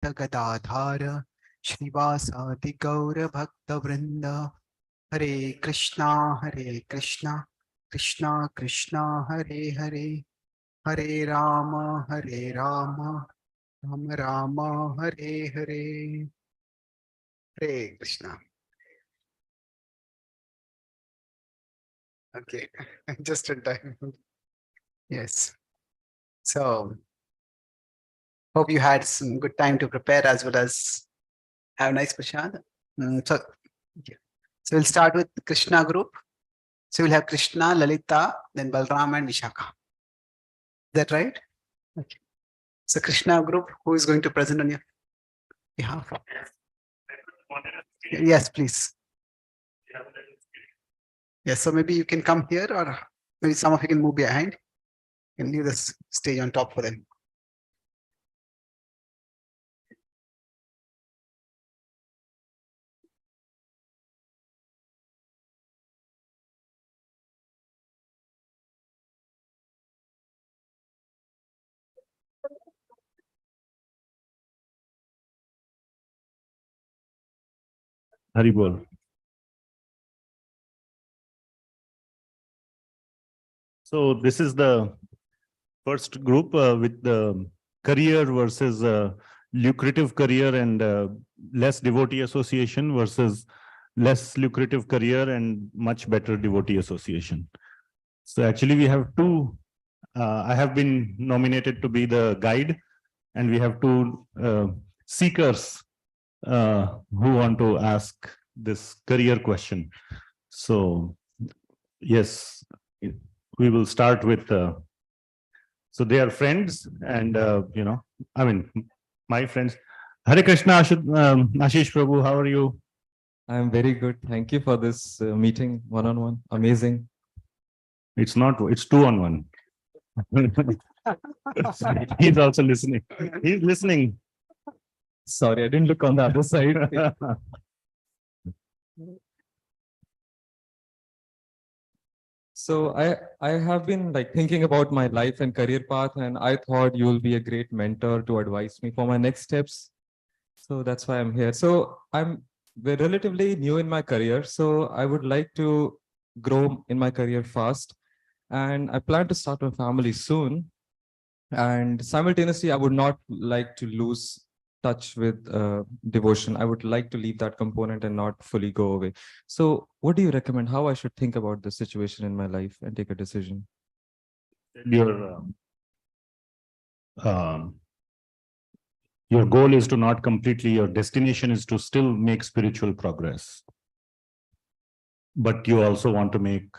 Gadadhara Shrivasadi Gaura Bhakta Vrinda. Hare Krishna, Krishna Krishna, Hare Hare, Hare Rama, Rama Rama, Hare Hare. Hare Krishna. Okay, just in time. Yes. So, hope you had some good time to prepare as well as have a nice prashad. Yeah. So we'll start with Krishna group. So we'll have Krishna, Lalita, then Balram and Vishaka. Is that right? Okay. So Krishna group, who is going to present on your behalf? Yes, please. Yes, so maybe you can come here, or maybe some of you can move behind and leave this stage on top for them. Haribol. So this is the first group with the career versus lucrative career and less devotee association versus less lucrative career and much better devotee association. So actually we have two, I have been nominated to be the guide, and we have two seekers who want to ask this career question. So yes, we will start with, so they are friends and, I mean, my friends. Hare Krishna, Ashish Prabhu, how are you? I'm very good. Thank you for this meeting, one-on-one. Amazing. It's not, it's 2-on-1. He's also listening. He's listening. Sorry, I didn't look on the other side. So I have been like thinking about my life and career path, and I thought you'll be a great mentor to advise me for my next steps. So that's why I'm here. So I'm relatively new in my career, so I would like to grow in my career fast, and I plan to start my family soon. And simultaneously, I would not like to lose touch with devotion. I would like to leave that component and not fully go away. So what do you recommend, how I should think about the situation in my life and take a decision? Your goal is to not completely, your destination is to still make spiritual progress. But you also want to make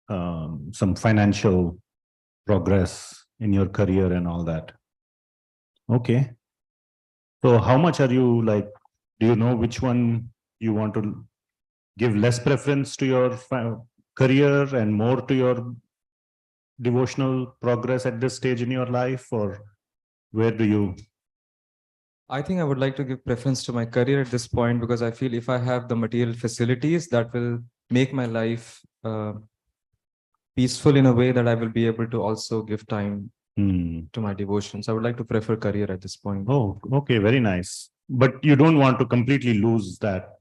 some financial progress in your career and all that. Okay. So how much are you like, do you know which one you want to give less preference to your career and more to your devotional progress at this stage in your life, or where do you? I think I would like to give preference to my career at this point, because I feel if I have the material facilities, that will make my life peaceful in a way that I will be able to also give time to my devotions. I would like to prefer career at this point. Oh, okay, very nice. But you don't want to completely lose that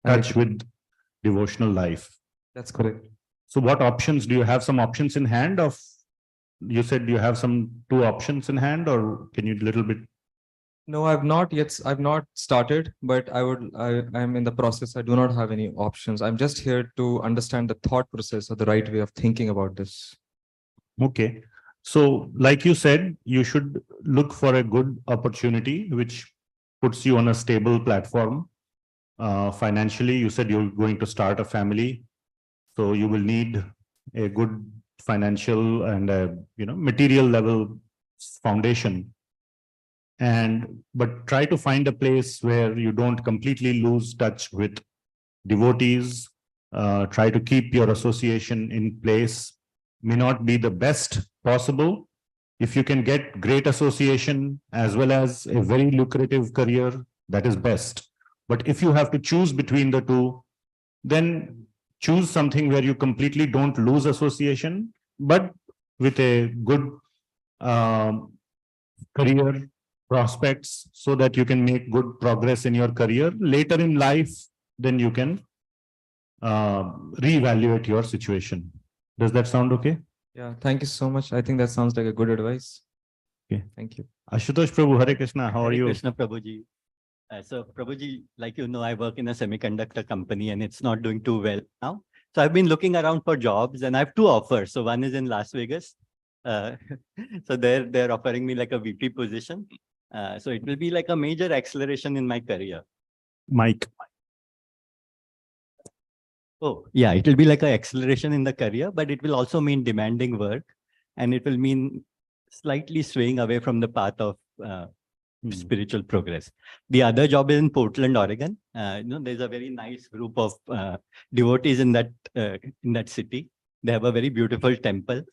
touch with devotional life. That's correct. So what options, do you have some options in hand of, you said you have some 2 options in hand, or can you little bit? No, I've not yet. I've not started, but I'm in the process. I do not have any options. I'm just here to understand the thought process or the right way of thinking about this. Okay. So like you said, you should look for a good opportunity which puts you on a stable platform. Financially, you said you're going to start a family. So you will need a good financial and material level foundation. But try to find a place where you don't completely lose touch with devotees. Try to keep your association in place. May not be the best possible. If you can get great association as well as a very lucrative career, that is best. But if you have to choose between the two, then choose something where you completely don't lose association, but with a good career prospects so that you can make good progress in your career. Later in life, then you can reevaluate your situation. Does that sound okay? Yeah, thank you so much. I think that sounds like a good advice. Okay. Thank you. Ashutosh Prabhu, Hare Krishna, how are Hare you? Krishna Prabhuji. So Prabhuji, like you know, I work in a semiconductor company and it's not doing too well now. So I've been looking around for jobs and I have two offers. So one is in Las Vegas. So they're offering me like a VP position. So it will be like a major acceleration in my career. Mike. Oh, yeah, it will be like an acceleration in the career, but it will also mean demanding work and it will mean slightly swaying away from the path of spiritual progress. The other job is in Portland, Oregon. There's a very nice group of devotees in that city. They have a very beautiful temple.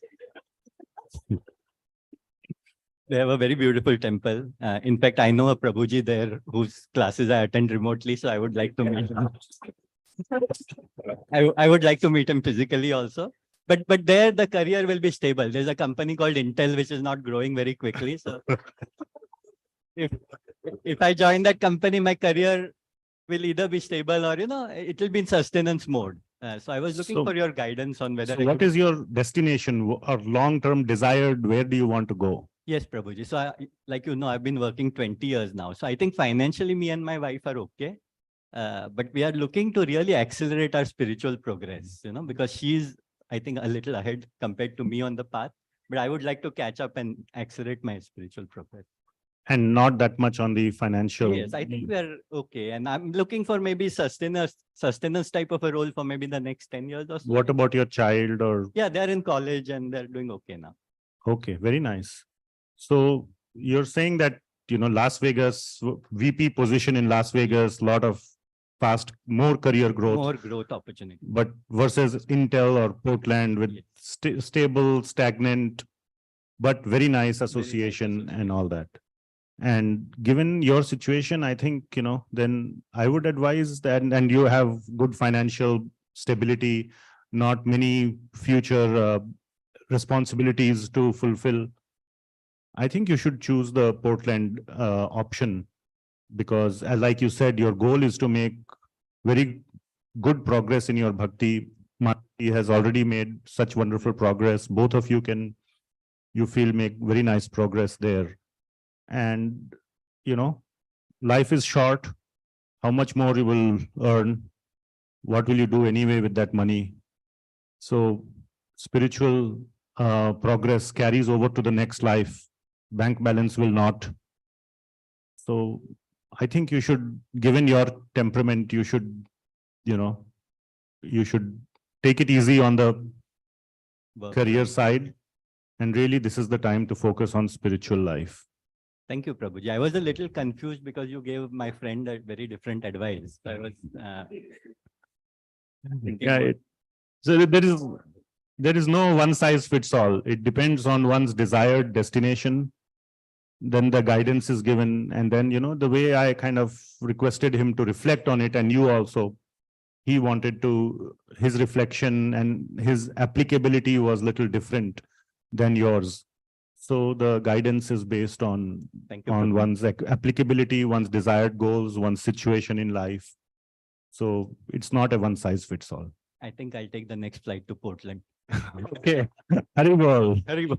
They have a very beautiful temple. In fact, I know a Prabhuji there whose classes I attend remotely, so I would like to meet him. I would like to meet him physically also. But there the career will be stable. There's a company called Intel which is not growing very quickly. So if I join that company, my career will either be stable or it will be in sustenance mode. So I was looking for your guidance on whether. So what is your destination or long-term desired? Where do you want to go? Yes, Prabhuji. So like I've been working 20 years now. So I think financially me and my wife are okay. But we are looking to really accelerate our spiritual progress, because she's, I think, a little ahead compared to me on the path. But I would like to catch up and accelerate my spiritual progress. And not that much on the financial. Yes, I think we are okay. And I'm looking for maybe sustenance type of a role for maybe the next 10 years or so. What about your child or? Yeah, they're in college and they're doing okay now. Okay, very nice. So you're saying that, Las Vegas, VP position in Las Vegas, lot of more career growth. More growth opportunity. But versus Intel or Portland with stable, stagnant, but very nice association and all that. And given your situation, I think, then I would advise that, and you have good financial stability, not many future responsibilities to fulfill. I think you should choose the Portland option because, like you said, your goal is to make very good progress in your bhakti. He has already made such wonderful progress. Both of you feel make very nice progress there. And, life is short. How much more you will earn? What will you do anyway with that money? So spiritual progress carries over to the next life. Bank balance will not. So I think you should, given your temperament, you should take it easy on the career side. And really, this is the time to focus on spiritual life. Thank you, Prabhuji. I was a little confused because you gave my friend a very different advice. I was so there is no one size fits all. It depends on one's desired destination. Then the guidance is given. And then, the way I kind of requested him to reflect on it, and you also, he wanted to, his reflection and his applicability was a little different than yours. So the guidance is based on one's applicability, one's desired goals, one's situation in life. So it's not a one size fits all. I think I'll take the next flight to Portland. Okay. Haribol. Haribol.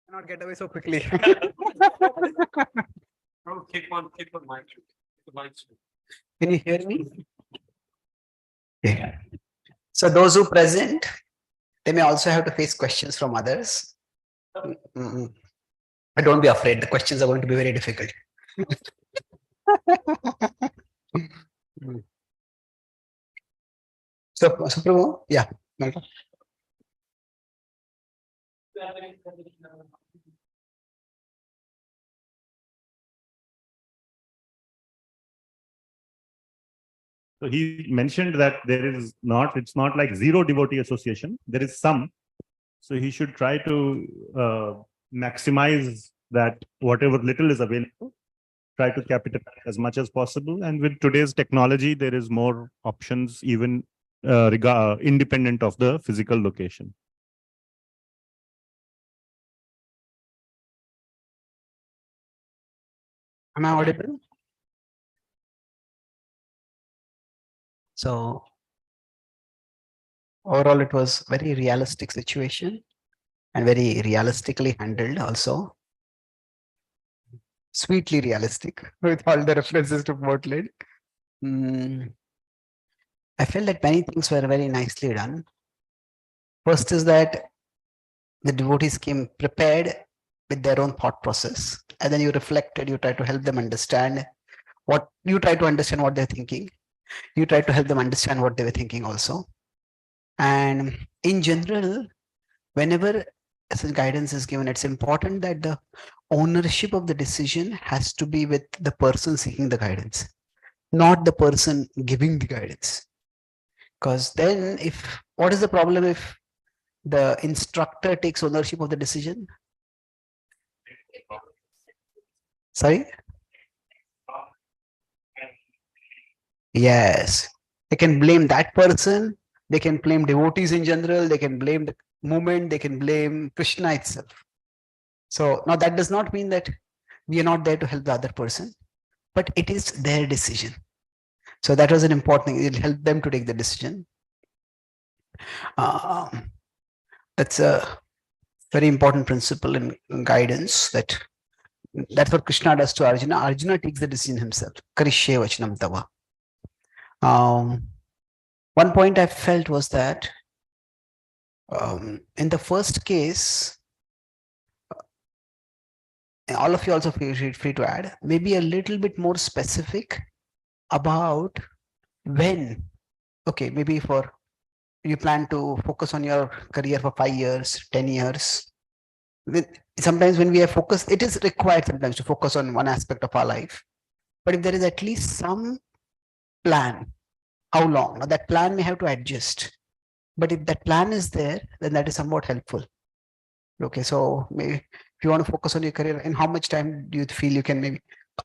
Cannot get away so quickly. Oh, keep on mic. Can you hear me? Yeah. So those who present, they may also have to face questions from others. But don't be afraid. The questions are going to be very difficult. So Prabhu, yeah. So he mentioned that it's not like zero devotee association. There is some. So he should try to maximize that whatever little is available, try to capitalize as much as possible. And with today's technology, there is more options even independent of the physical location. Am I audible? So overall, it was very realistic situation and very realistically handled also. Sweetly realistic with all the references to Portland. I felt that many things were very nicely done. First is that the devotees came prepared with their own thought process, and then you reflected, you try to help them understand what you try to understand what they're thinking. You try to help them understand what they were thinking also. And in general, whenever such guidance is given, it's important that the ownership of the decision has to be with the person seeking the guidance, not the person giving the guidance. Because then what is the problem if the instructor takes ownership of the decision? Sorry? Yes. They can blame that person. They can blame devotees in general. They can blame the movement. They can blame Krishna itself. So now that does not mean that we are not there to help the other person, but it is their decision. So that was an important thing. It'll help them to take the decision. That's a very important principle in guidance, that's what Krishna does to Arjuna. Arjuna takes the decision himself. Karishye vachanam tava. One point I felt was that in the first case, all of you also feel free to add, maybe a little bit more specific about when. Okay, maybe for you plan to focus on your career for 5 years, 10 years. Sometimes when we are focused, it is required sometimes to focus on one aspect of our life. But if there is at least some plan, how long? Now that plan may have to adjust. But if that plan is there, then that is somewhat helpful. Okay, so maybe if you want to focus on your career, in how much time do you feel you can maybe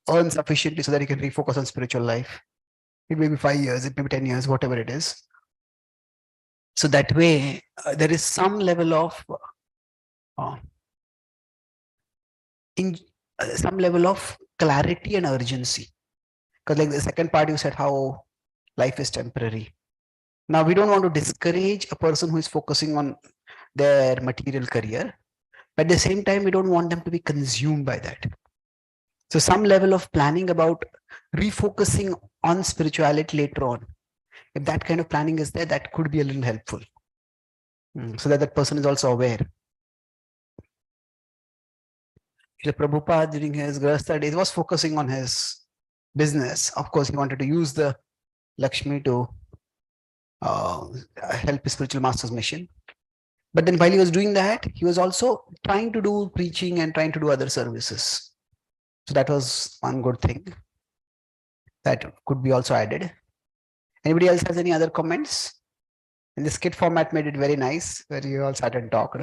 earn sufficiently so that you can refocus on spiritual life? It may be 5 years, it may be 10 years, whatever it is. So that way, there is some level of some level of clarity and urgency. Because like the second part, you said how life is temporary. Now, we don't want to discourage a person who is focusing on their material career. But at the same time, we don't want them to be consumed by that. So some level of planning about refocusing on spirituality later on. If that kind of planning is there, that could be a little helpful. So that person is also aware. Prabhupada during his Grahastha days was focusing on his business. Of course, he wanted to use the Lakshmi to help his spiritual master's mission. But then while he was doing that, he was also trying to do preaching and trying to do other services. So that was one good thing that could be also added. Anybody else has any other comments? And the skit format made it very nice, where you all sat and talked.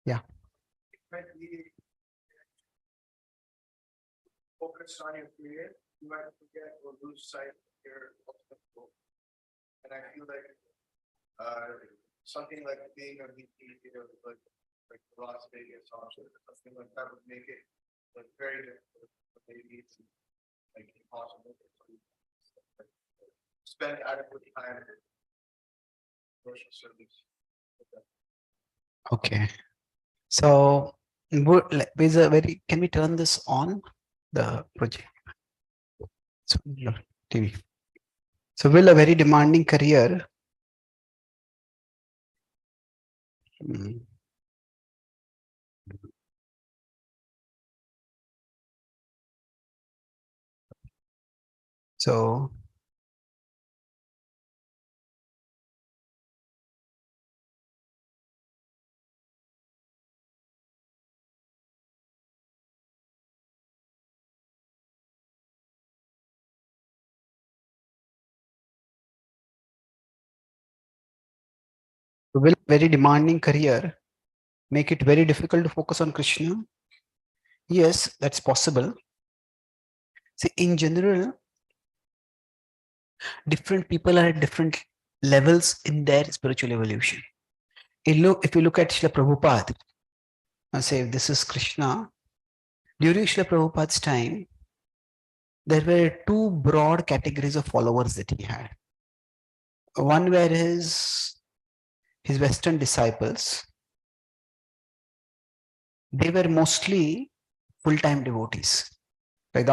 Yeah. Focus on your career, you might forget or lose sight of your ultimate goal. And I feel like something like being a VP of like Las Vegas option, something like that would make it like very difficult, maybe it's like impossible to spend adequate time in social service. Okay. So there's a very, can we turn this on? The project. So, TV. So will a very demanding career so will a very demanding career make it very difficult to focus on Krishna? Yes, that's possible. See, in general, different people are at different levels in their spiritual evolution. If you look at Srila Prabhupada, and say this is Krishna, during Srila Prabhupada's time, there were two broad categories of followers that he had. One were his Western disciples. They were mostly full-time devotees. Like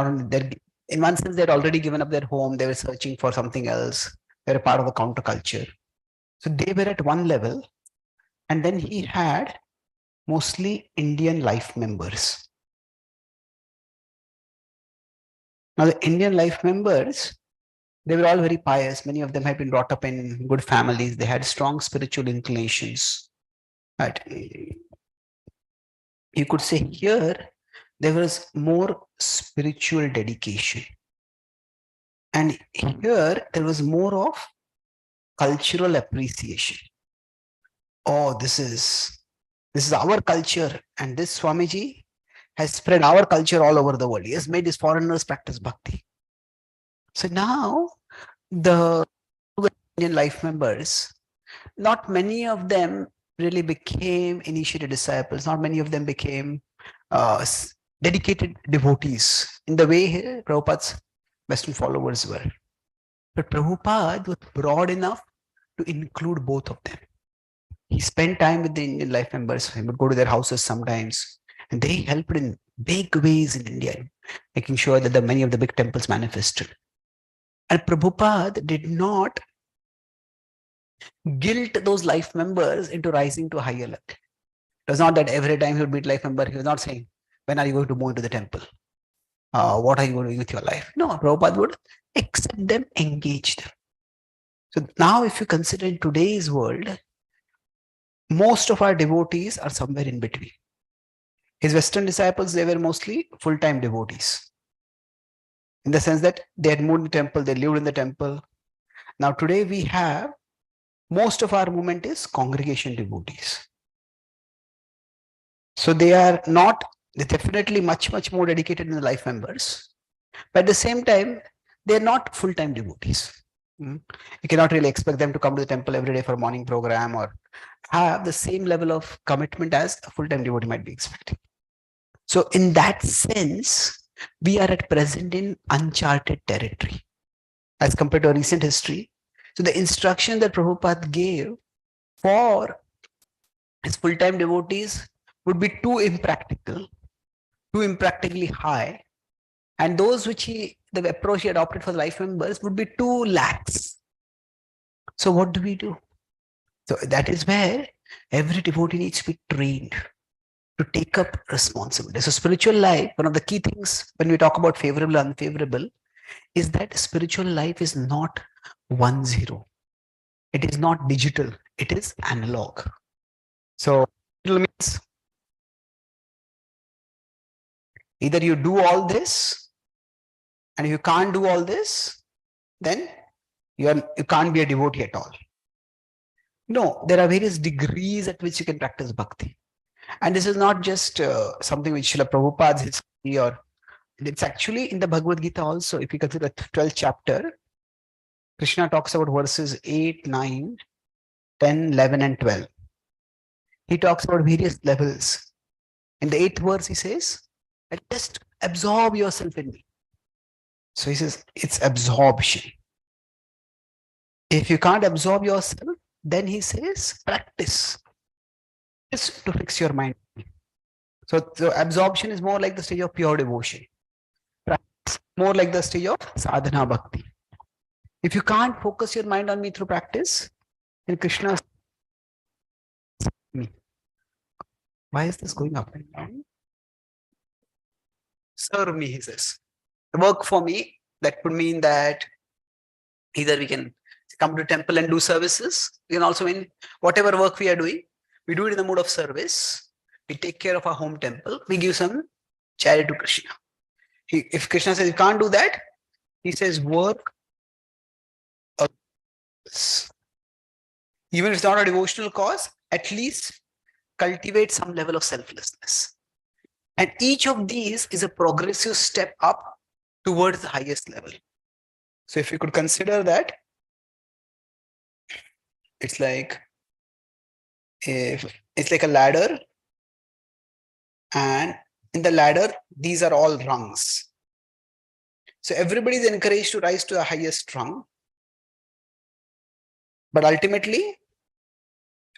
in one sense, they'd already given up their home. They were searching for something else. They were part of the counterculture. So they were at one level. And then he had mostly Indian life members. Now the Indian life members, they were all very pious. Many of them had been brought up in good families. They had strong spiritual inclinations. But you could say here, there was more spiritual dedication. And here, there was more of cultural appreciation. Oh, this is our culture. And this Swamiji has spread our culture all over the world. He has made his foreigners practice bhakti. So now, the Indian life members, not many of them really became initiated disciples. Not many of them became dedicated devotees in the way Prabhupada's Western followers were. But Prabhupada was broad enough to include both of them. He spent time with the Indian life members. He would go to their houses sometimes, and they helped in big ways in India, making sure that many of the big temples manifested. And Prabhupada did not guilt those life members into rising to a higher level. It was not that every time he would meet life member, he was not saying, when are you going to move into the temple? What are you going to do with your life? No, Prabhupada would accept them, engage them. So now if you consider in today's world, most of our devotees are somewhere in between. His Western disciples, they were mostly full-time devotees. In the sense that they had moved in the temple, they lived in the temple. Now today we have, most of our movement is congregation devotees. So they're definitely much more dedicated than the life members. But at the same time, they're not full-time devotees. You cannot really expect them to come to the temple every day for a morning program or have the same level of commitment as a full-time devotee might be expecting. So in that sense, we are at present in uncharted territory as compared to a recent history. So the instruction that Prabhupada gave for his full-time devotees would be too impractically high. And those the approach he adopted for the life members would be too lax. So what do we do? So that is where every devotee needs to be trained to take up responsibility. So spiritual life, one of the key things when we talk about favorable, unfavorable, is that spiritual life is not 1-0. It is not digital. It is analog. So it means either you do all this, and if you can't do all this, then you can't be a devotee at all. No, there are various degrees at which you can practice bhakti. And this is not just something which Srila Prabhupada's history, or it's actually in the Bhagavad Gita also. If you consider the 12th chapter, Krishna talks about verses 8, 9, 10, 11, and 12. He talks about various levels. In the 8th verse, he says, just absorb yourself in me. So he says, it's absorption. If you can't absorb yourself, then he says, practice. Just to fix your mind. So absorption is more like the stage of pure devotion. Practice more like the stage of sadhana bhakti. If you can't focus your mind on me through practice, then Krishna me. Why is this going up and down? Serve me, he says. Work for me. That would mean that either we can come to temple and do services. We can also mean whatever work we are doing, we do it in the mode of service. We take care of our home temple. We give some charity to Krishna. If Krishna says you can't do that, he says work. Even if it's not a devotional cause, at least cultivate some level of selflessness. And each of these is a progressive step up towards the highest level. So if you could consider that, It's like it's like a ladder, and in the ladder, these are all rungs. So everybody is encouraged to rise to the highest rung. But ultimately,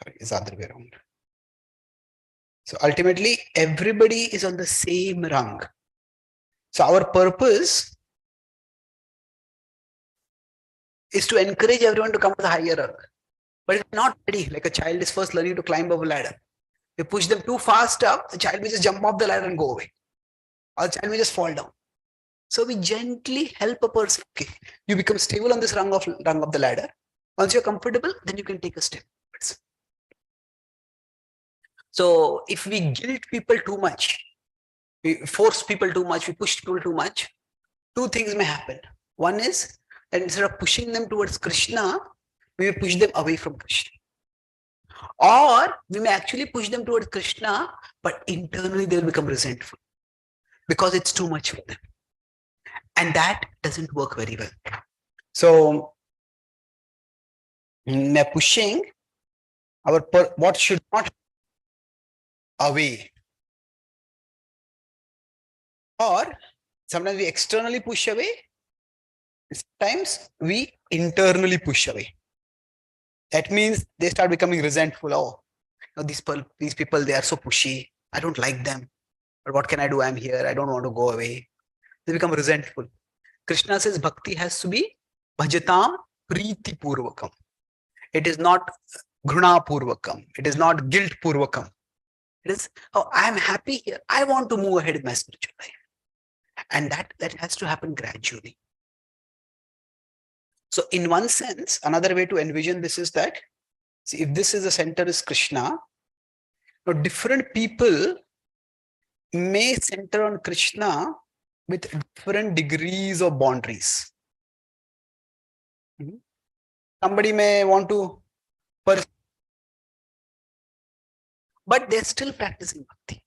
sorry, it's the other way around. So ultimately, everybody is on the same rung. So our purpose is to encourage everyone to come to the higher rung. But it's not ready. Like a child is first learning to climb up a ladder. You push them too fast up, the child may just jump off the ladder and go away. Or the child may just fall down. So we gently help a person. Okay, you become stable on this rung of the ladder. Once you're comfortable, then you can take a step. So if we guilt people too much, we force people too much, we push people too much, two things may happen. One is that instead of pushing them towards Krishna, we may push them away from Krishna. Or we may actually push them towards Krishna, but internally they will become resentful because it's too much for them. And that doesn't work very well. So, pushing what should not away. Or sometimes we externally push away, sometimes we internally push away. That means they start becoming resentful. Oh, these people, they are so pushy. I don't like them. But what can I do? I'm here. I don't want to go away. They become resentful. Krishna says bhakti has to be bhajatam priti purvakam. It is not gruna purvakam. It is not guilt purvakam. It is, oh, I'm happy here. I want to move ahead in my spiritual life. And that has to happen gradually. So in one sense, another way to envision this is that, see, if this is the center is Krishna, now different people may center on Krishna with different degrees of boundaries. Somebody may want to, but they're still practicing bhakti.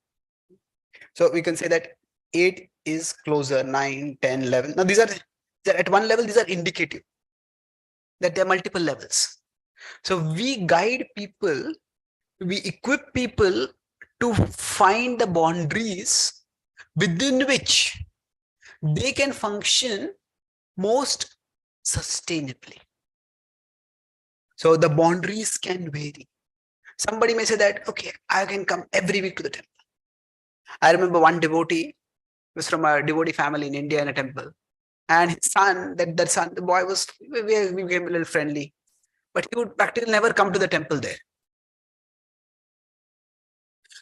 So we can say that 8 is closer, 9, 10, 11. Now these are at one level, these are indicative that there are multiple levels. So we guide people, we equip people to find the boundaries within which they can function most sustainably. So the boundaries can vary. Somebody may say that, okay, I can come every week to the temple. I remember one devotee was from a devotee family in India in a temple. And his son, that son, the boy was, we became a little friendly. But he would practically never come to the temple there.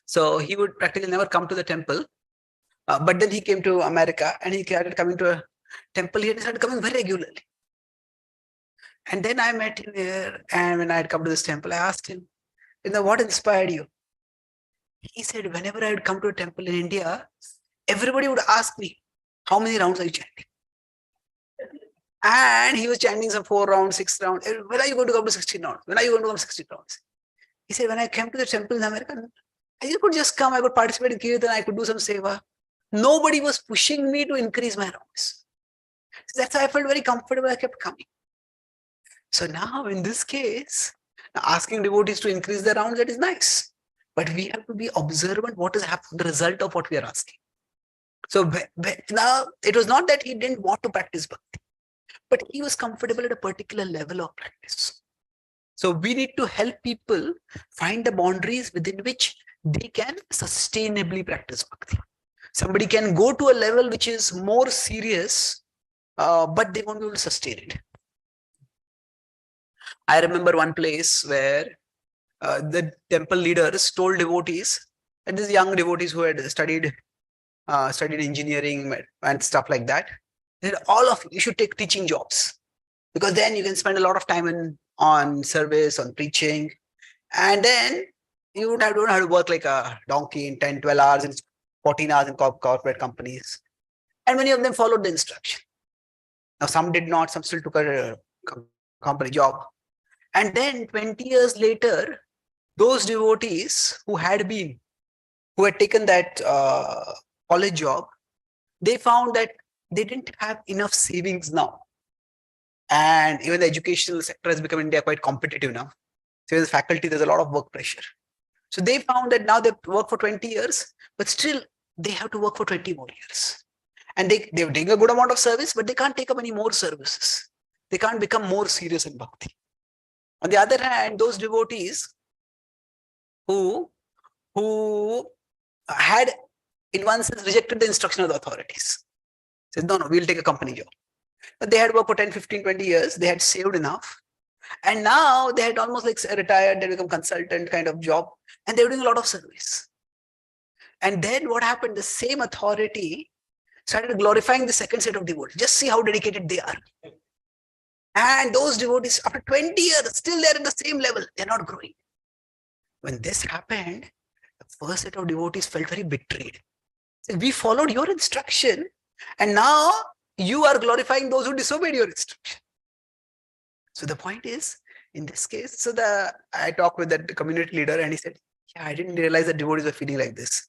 So he would practically never come to the temple. But then he came to America and he started coming to a temple here. He started coming very regularly. And then I met him here. And when I had come to this temple, I asked him, what inspired you? He said, whenever I would come to a temple in India, everybody would ask me, how many rounds are you chanting? And he was chanting some 4 rounds, 6 rounds. When are you going to come to 16 rounds? When are you going to come to 16 rounds? He said, when I came to the temple in America, I could just come, I could participate in Kirtan, I could do some seva. Nobody was pushing me to increase my rounds. So that's why I felt very comfortable, I kept coming. So now in this case, asking devotees to increase their rounds, that is nice. But we have to be observant what is happening, the result of what we are asking. So now it was not that he didn't want to practice bhakti, but he was comfortable at a particular level of practice. So we need to help people find the boundaries within which they can sustainably practice bhakti. Somebody can go to a level which is more serious, but they won't be able to sustain it. I remember one place where the temple leaders told devotees, and these young devotees who had studied engineering and stuff like that, they said, all of you should take teaching jobs, because then you can spend a lot of time on service, on preaching, and then you don't have to work like a donkey in 10, 12 hours and 14 hours in corporate companies. And many of them followed the instruction. Now, some did not, some still took a company job. And then 20 years later, those devotees who had taken that college job, they found that they didn't have enough savings now. And even the educational sector has become in India quite competitive now. So as faculty, there's a lot of work pressure. So they found that now they work for 20 years, but still they have to work for 20 more years. And they're doing a good amount of service, but they can't take up any more services. They can't become more serious in bhakti. On the other hand, those devotees who had in one sense rejected the instruction of the authorities, said, no, we'll take a company job. But they had worked for 10, 15, 20 years. They had saved enough. And now they had almost like retired, they become consultant kind of job, and they were doing a lot of service. And then what happened? The same authority started glorifying the second set of devotees. Just see how dedicated they are. And those devotees, after 20 years, still they're at the same level. They're not growing. When this happened, the first set of devotees felt very betrayed. So we followed your instruction, and now you are glorifying those who disobeyed your instruction. So the point is, in this case, so I talked with that community leader, and he said, yeah, I didn't realize that devotees were feeling like this.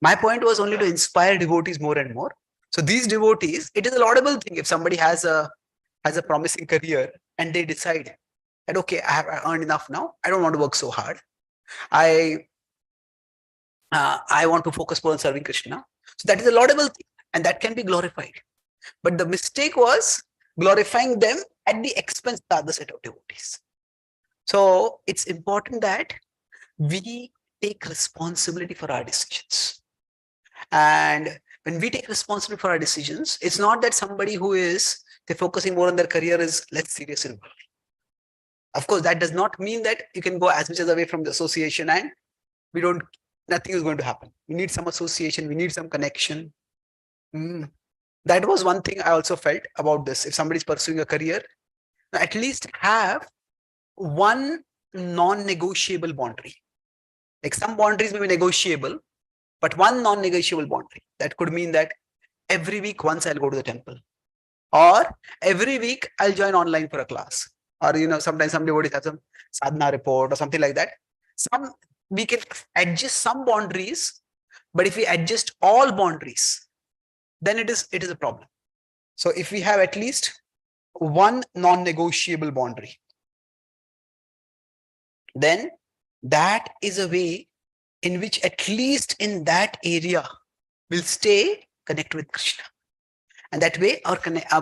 My point was only to inspire devotees more and more. So these devotees, it is a laudable thing if somebody has a promising career and they decide that, okay, I have earned enough now. I don't want to work so hard. I want to focus more on serving Krishna. So that is a laudable thing, and that can be glorified. But the mistake was glorifying them at the expense of the other set of devotees. So it's important that we take responsibility for our decisions. And when we take responsibility for our decisions, it's not that somebody who is focusing more on their career is less serious in work. Of course, that does not mean that you can go as much as away from the association and nothing is going to happen. We need some association, we need some connection. That was one thing I also felt about this. If somebody is pursuing a career, at least have one non-negotiable boundary. Like some boundaries may be negotiable, but one non-negotiable boundary. That could mean that every week once I'll go to the temple, or every week I'll join online for a class, or sometimes some devotees have some sadhana report or something like that. We can adjust some boundaries, but if we adjust all boundaries, then it is a problem. So if we have at least one non-negotiable boundary, then that is a way in which at least in that area we'll stay connected with Krishna. And that way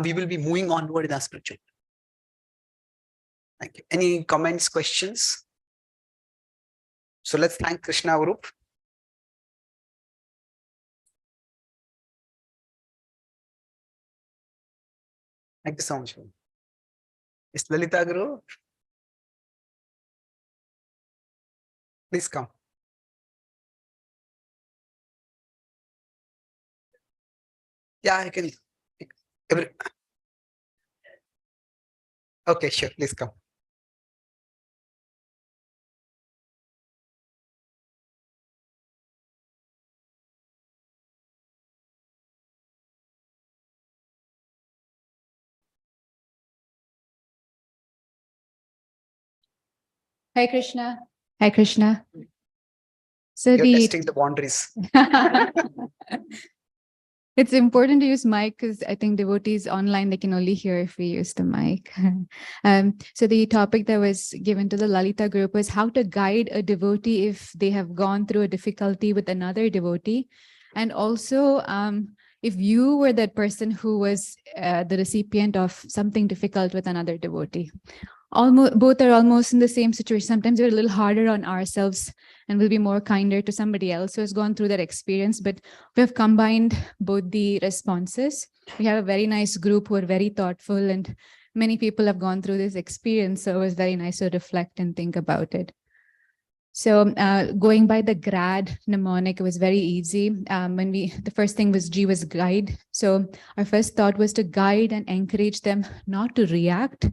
we will be moving onward in our spiritual. Thank you. Any comments, questions? So let's thank Krishna group. Thank you so much. Is Lalita Guru? Please come. Yeah, I can. Okay, sure. Please come. Hi Krishna. Hi Krishna. So You're testing the boundaries. It's important to use mic because I think devotees online, they can only hear if we use the mic. So the topic that was given to the Lalita group was how to guide a devotee if they have gone through a difficulty with another devotee. And also, if you were that person who was the recipient of something difficult with another devotee. Both are almost in the same situation. Sometimes we're a little harder on ourselves and we'll be more kinder to somebody else who has gone through that experience. But we have combined both the responses. We have a very nice group who are very thoughtful, and many people have gone through this experience. So it was very nice to reflect and think about it. So going by the grad mnemonic, it was very easy. The first thing was G was guide. So our first thought was to guide and encourage them not to react.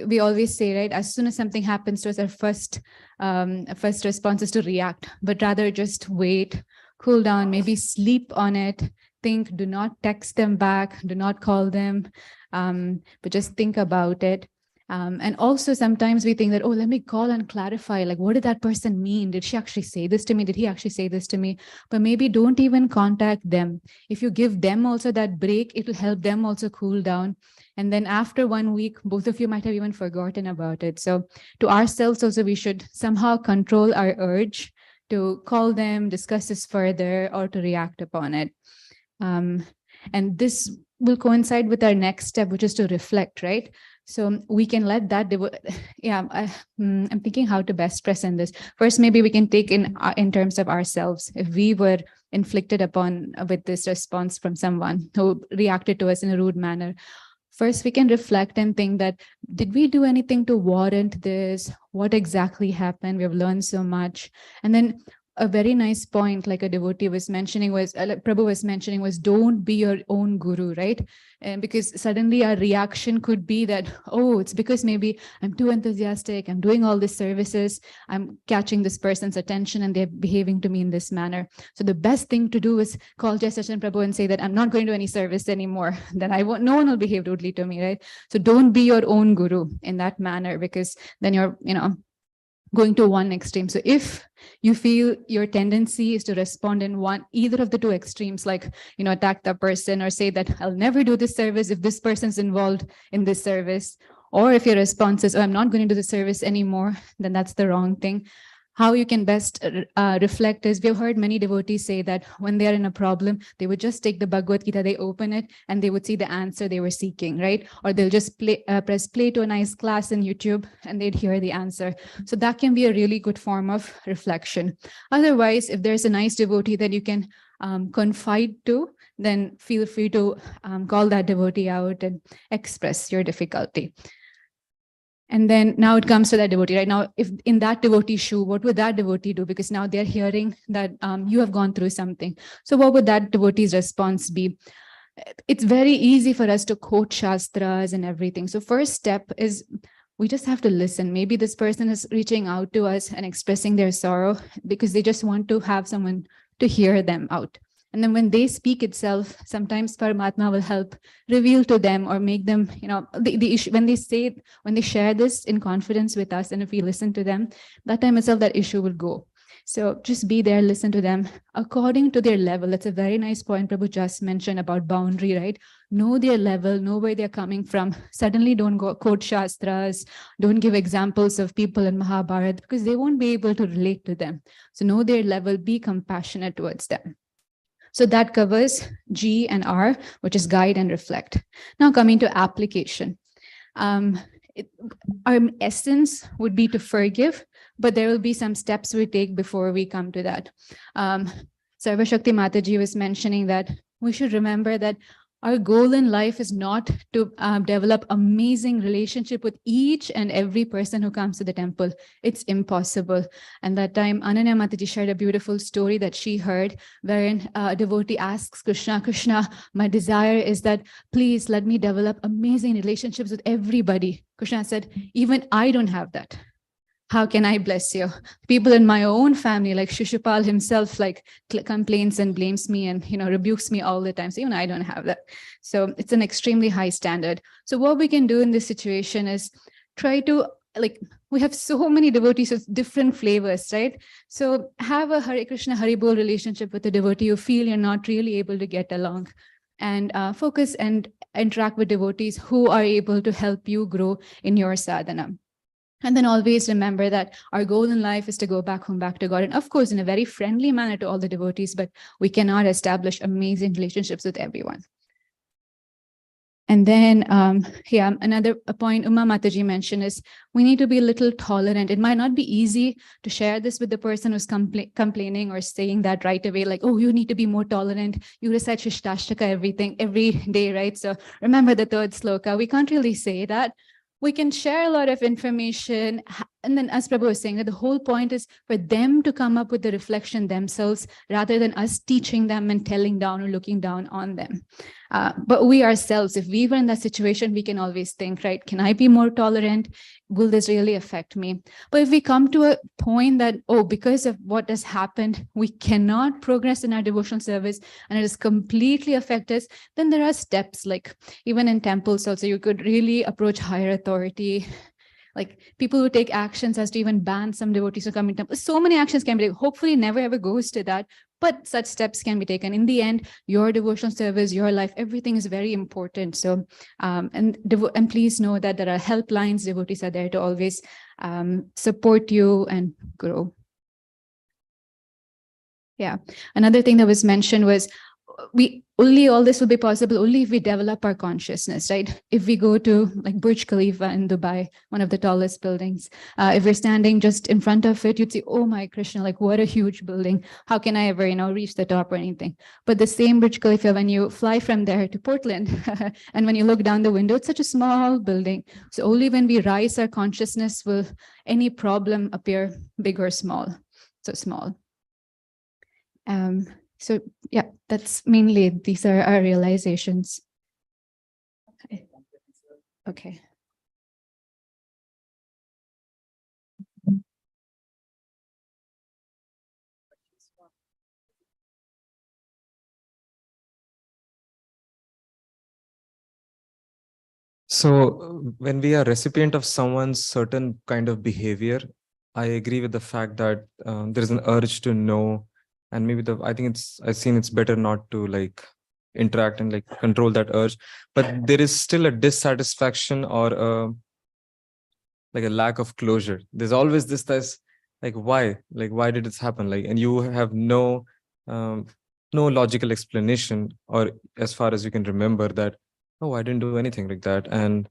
We always say, right, as soon as something happens to us, our first response is to react, but rather just wait, cool down, maybe sleep on it, think, do not text them back, do not call them, but just think about it. And also sometimes we think that, oh, let me call and clarify, like, what did that person mean? Did she actually say this to me? Did he actually say this to me? But maybe don't even contact them. If you give them also that break, it will help them also cool down. And then after 1 week, both of you might have even forgotten about it. So to ourselves also, we should somehow control our urge to call them, discuss this further, or to react upon it. And this will coincide with our next step, which is to reflect, right? So we can let that, I'm thinking how to best present this. First, maybe we can take in terms of ourselves. If we were inflicted upon with this response from someone who reacted to us in a rude manner, first we can reflect and think that, did we do anything to warrant this? What exactly happened? We have learned so much. And then a very nice point, like a devotee was mentioning, was like Prabhu was mentioning, was don't be your own guru, right? And because suddenly our reaction could be that, oh, it's because maybe I'm too enthusiastic, I'm doing all these services, I'm catching this person's attention and they're behaving to me in this manner. So the best thing to do is call Jai Sachin Prabhu and say that I'm not going to any service anymore. Then no one will behave rudely to me, right? So don't be your own guru in that manner, because then you're, going to one extreme. So if you feel your tendency is to respond in either of the two extremes, like, attack the person or say that I'll never do this service if this person's involved in this service, or if your response is, oh, I'm not going to do the service anymore, then that's the wrong thing. How you can best reflect is, we've heard many devotees say that when they're in a problem, they would just take the Bhagavad Gita, they open it, and they would see the answer they were seeking, right? Or they'll just press play to a nice class in YouTube, and they'd hear the answer. So that can be a really good form of reflection. Otherwise, if there's a nice devotee that you can confide to, then feel free to call that devotee out and express your difficulty. And then now it comes to that devotee, right? Now, if in that devotee's shoe, what would that devotee do? Because now they're hearing that you have gone through something. So what would that devotee's response be? It's very easy for us to quote Shastras and everything. So first step is, we just have to listen. Maybe this person is reaching out to us and expressing their sorrow because they just want to have someone to hear them out. And then when they speak itself, sometimes Paramatma will help reveal to them or make them, the issue, when they share this in confidence with us, and if we listen to them, that time itself, that issue will go. So just be there, listen to them according to their level. That's a very nice point Prabhu just mentioned about boundary, right? Know their level, know where they're coming from. Suddenly don't go quote Shastras, don't give examples of people in Mahabharata, because they won't be able to relate to them. So know their level, be compassionate towards them. So that covers G and R, which is guide and reflect. Now coming to application. Our essence would be to forgive, but there will be some steps we take before we come to that. Sarva Shakti Mataji was mentioning that we should remember that our goal in life is not to develop amazing relationship with each and every person who comes to the temple. It's impossible. And that time, Ananya Mataji shared a beautiful story that she heard, wherein a devotee asks Krishna, Krishna, my desire is that please let me develop amazing relationships with everybody. Krishna said, even I don't have that. How can I bless you? People in my own family, like Shishupal himself, like complains and blames me and rebukes me all the time. So even I don't have that. So it's an extremely high standard. So what we can do in this situation is try to, we have so many devotees with different flavors, right? So have a Hare Krishna Hari Bol relationship with a devotee you feel you're not really able to get along, and focus and interact with devotees who are able to help you grow in your sadhana. And then always remember that our goal in life is to go back home, back to God. And of course, in a very friendly manner to all the devotees, but we cannot establish amazing relationships with everyone. And then, another point Uma Mataji mentioned is we need to be a little tolerant. It might not be easy to share this with the person who's complaining or saying that right away, like, oh, you need to be more tolerant. You recite Shishtashaka every day, right? So remember the third sloka. We can't really say that. We can share a lot of information. And then as Prabhu was saying, that the whole point is for them to come up with the reflection themselves rather than us teaching them and telling down or looking down on them. But we ourselves, if we were in that situation, we can always think, right, can I be more tolerant? Will this really affect me? But if we come to a point that, oh, because of what has happened, we cannot progress in our devotional service and it has completely affected us, then there are steps, like even in temples also, you could really approach higher authority Like people who take actions as to even ban some devotees from coming to temple. So many actions can be taken. Hopefully never ever goes to that, but such steps can be taken. In the end, your devotional service, your life, everything is very important. So, and please know that there are helplines. Devotees are there to always support you and grow. Yeah. Another thing that was mentioned was all this will be possible only if we develop our consciousness, right? If we go to like Burj Khalifa in Dubai, one of the tallest buildings, if we're standing just in front of it, you'd say, oh my Krishna, like what a huge building. How can I ever, reach the top or anything? But the same Burj Khalifa, when you fly from there to Portland, and when you look down the window, it's such a small building. So only when we rise our consciousness will any problem appear big or small. So small. So yeah, that's mainly, these are our realizations. Okay. So when we are recipient of someone's certain kind of behavior, I agree with the fact that there is an urge to know, and maybe I've seen it's better not to like interact and like control that urge, but there is still a dissatisfaction or like a lack of closure. There's always this like why did this happen, like, and you have no logical explanation, or as far as you can remember that, oh, I didn't do anything like that. And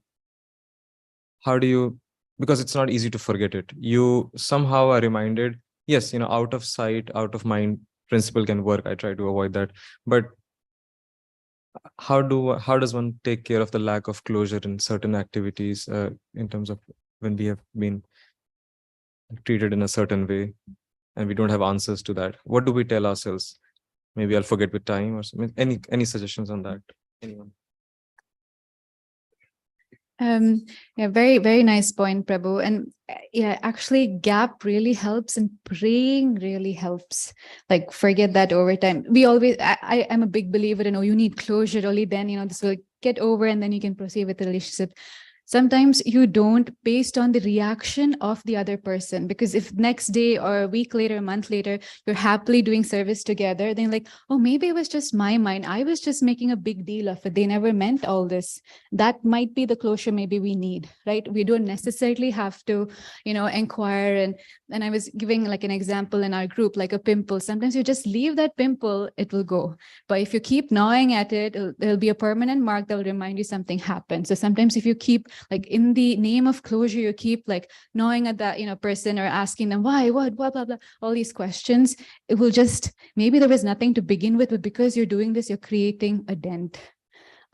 how do you, because it's not easy to forget it, you somehow are reminded. Yes, out of sight, out of mind principle can work. I try to avoid that, but how does one take care of the lack of closure in certain activities, in terms of when we have been treated in a certain way and we don't have answers to that? What do we tell ourselves? Maybe I'll forget with time or something. Any suggestions on that? Anyone? Yeah, very, very nice point, Prabhu. And yeah, actually gap really helps, and praying really helps. Like forget that over time. We always, I am a big believer in, you need closure, only then, this will get over and then you can proceed with the relationship. Sometimes you don't, based on the reaction of the other person, because if next day or a week later, a month later, you're happily doing service together, then like, oh, maybe it was just my mind. I was just making a big deal of it. They never meant all this. That might be the closure maybe we need, right? We don't necessarily have to, inquire. And I was giving like an example in our group, like a pimple. Sometimes you just leave that pimple, it will go. But if you keep gnawing at it, there'll be a permanent mark that will remind you something happened. So sometimes if you keep, like in the name of closure, you keep like gnawing at that, person, or asking them why, what, blah, blah, blah, all these questions, it will just, maybe there was nothing to begin with, but because you're doing this, you're creating a dent.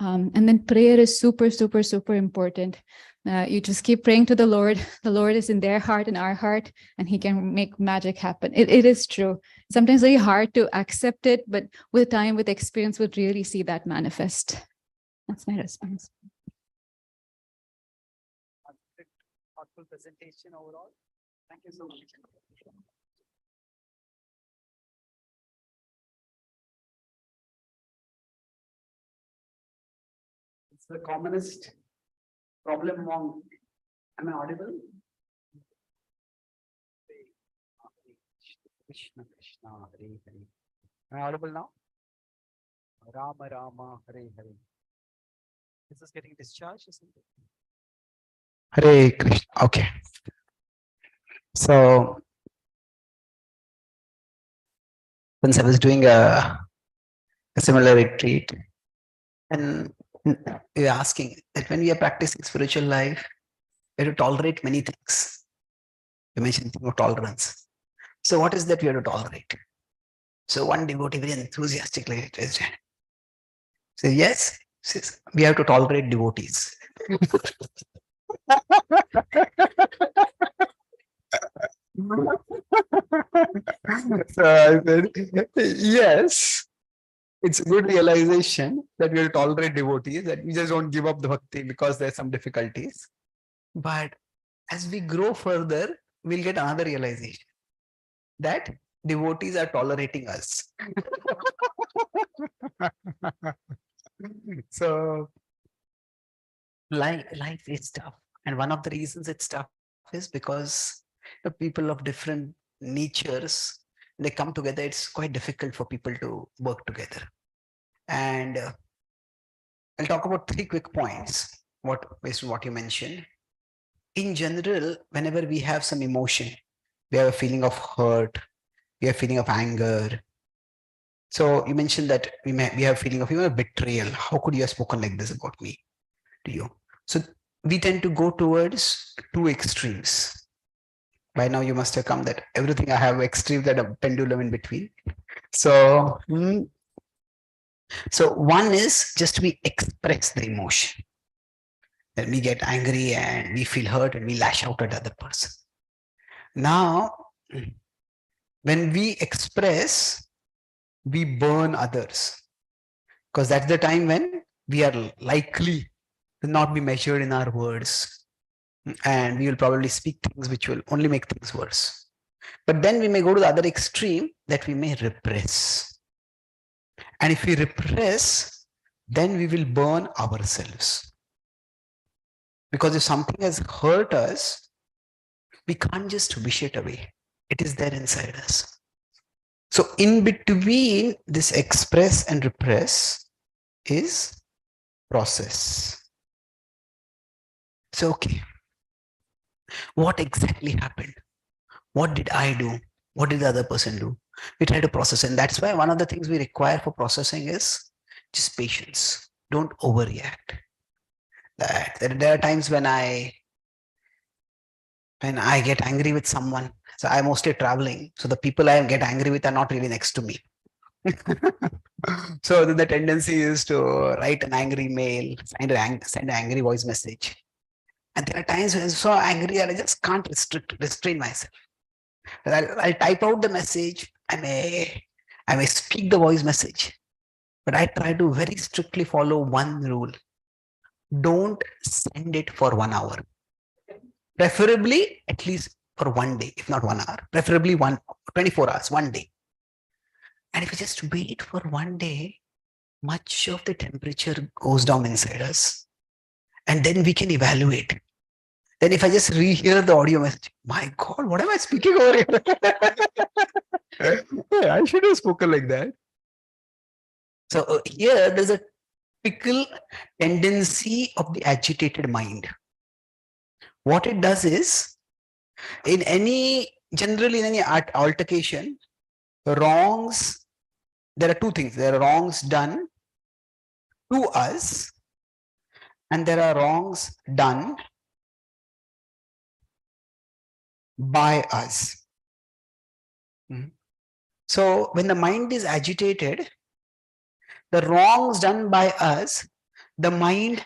And then prayer is super, super, super important. You just keep praying to the Lord. The Lord is in their heart and our heart, and he can make magic happen. It is true. Sometimes very hard to accept it, but with time, with experience, we'll really see that manifest. That's my response. Thoughtful presentation overall. Thank you so much. It's the commonest problem among. Am I audible? Krishna Krishna Hare Hare. Am I audible now? Rama Rama Hare Hare. Is this getting discharged or something? Hare Krishna. Okay. So once I was doing a similar retreat, and you're asking that when we are practicing spiritual life, we have to tolerate many things. You mentioned the thing of tolerance. So what is that we have to tolerate? So one devotee very enthusiastically raised hand. So yes, says, we have to tolerate devotees. So I said, yes, it's a good realization that we will tolerate devotees, that we just don't give up the bhakti because there's some difficulties. But as we grow further, we'll get another realization that devotees are tolerating us. So life is tough. And one of the reasons it's tough is because the people of different natures, they come together, it's quite difficult for people to work together. And I'll talk about 3 quick points, based on what you mentioned. In general, whenever we have some emotion, we have a feeling of hurt, we have a feeling of anger. So you mentioned that we have a feeling of even betrayal. How could you have spoken like this about me to you? So we tend to go towards 2 extremes. By now you must have come that everything I have extremes and a pendulum in between. So, so one is just we express the emotion. Then we get angry and we feel hurt and we lash out at the other person. Now, when we express, we burn others, because that's the time when we are likely to not be measured in our words, and we will probably speak things which will only make things worse. But then we may go to the other extreme, that we may repress. And if we repress, then we will burn ourselves. Because if something has hurt us, we can't just wish it away. It is there inside us. So in between this express and repress is process. So, okay, what exactly happened? What did I do? What did the other person do? We try to process, and that's why one of the things we require for processing is just patience. Don't overreact. That there are times when I get angry with someone. So I'm mostly traveling. So the people I get angry with are not really next to me. So the tendency is to write an angry mail, send an angry voice message. And there are times when I'm so angry and I just can't restrain myself. I'll type out the message. I may speak the voice message, but I try to very strictly follow one rule. Don't send it for 1 hour. Preferably at least for 1 day, if not 1 hour. Preferably 24 hours, 1 day. And if you just wait for 1 day, much of the temperature goes down inside us. And then we can evaluate. Then if I just rehear the audio message, my God, what am I speaking over here? I should have spoken like that. So here there's a typical tendency of the agitated mind. What it does is, generally in any altercation, wrongs, there are 2 things. There are wrongs done to us, and there are wrongs done by us. So when the mind is agitated, the wrongs done by us, wrongs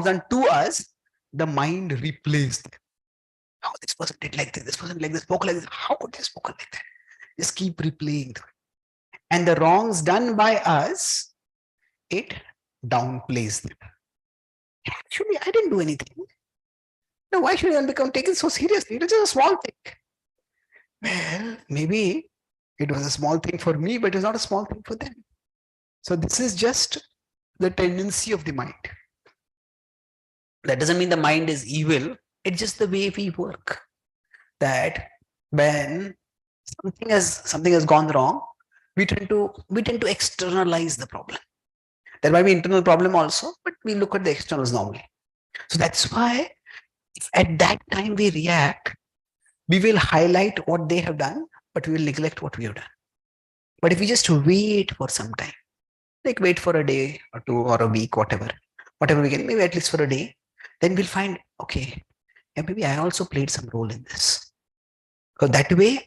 done to us, the mind replays them. How this person did like this person like this, spoke like this. How could they spoken like that? Just keep replaying them. And the wrongs done by us, it downplays them. Actually, I didn't do anything. No, why should I become taken so seriously? It was just a small thing. Well, maybe it was a small thing for me, but it was not a small thing for them. So this is just the tendency of the mind. That doesn't mean the mind is evil. It's just the way we work. That when something has gone wrong, we tend to externalize the problem. There might be internal problem also, but we look at the externals normally. So that's why if at that time we react, we will highlight what they have done, but we will neglect what we have done. But if we just wait for some time, like wait for a day or 2 or a week, whatever we can, maybe at least for a day, then we'll find, okay, yeah, maybe I also played some role in this. So that way,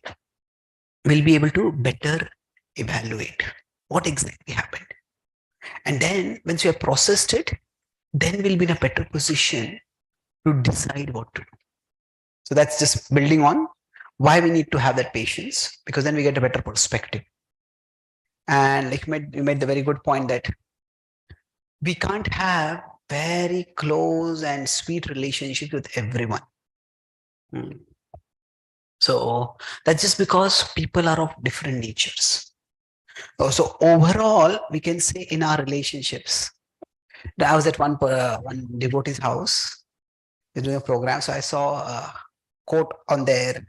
we'll be able to better evaluate what exactly happened. And then once we have processed it, then we'll be in a better position to decide what to do. So that's just building on why we need to have that patience, because then we get a better perspective. And like you made the very good point that we can't have very close and sweet relationship with everyone. So that's just because people are of different natures. So overall, we can say in our relationships, I was at one devotee's house, They're doing a program. So I saw a quote on their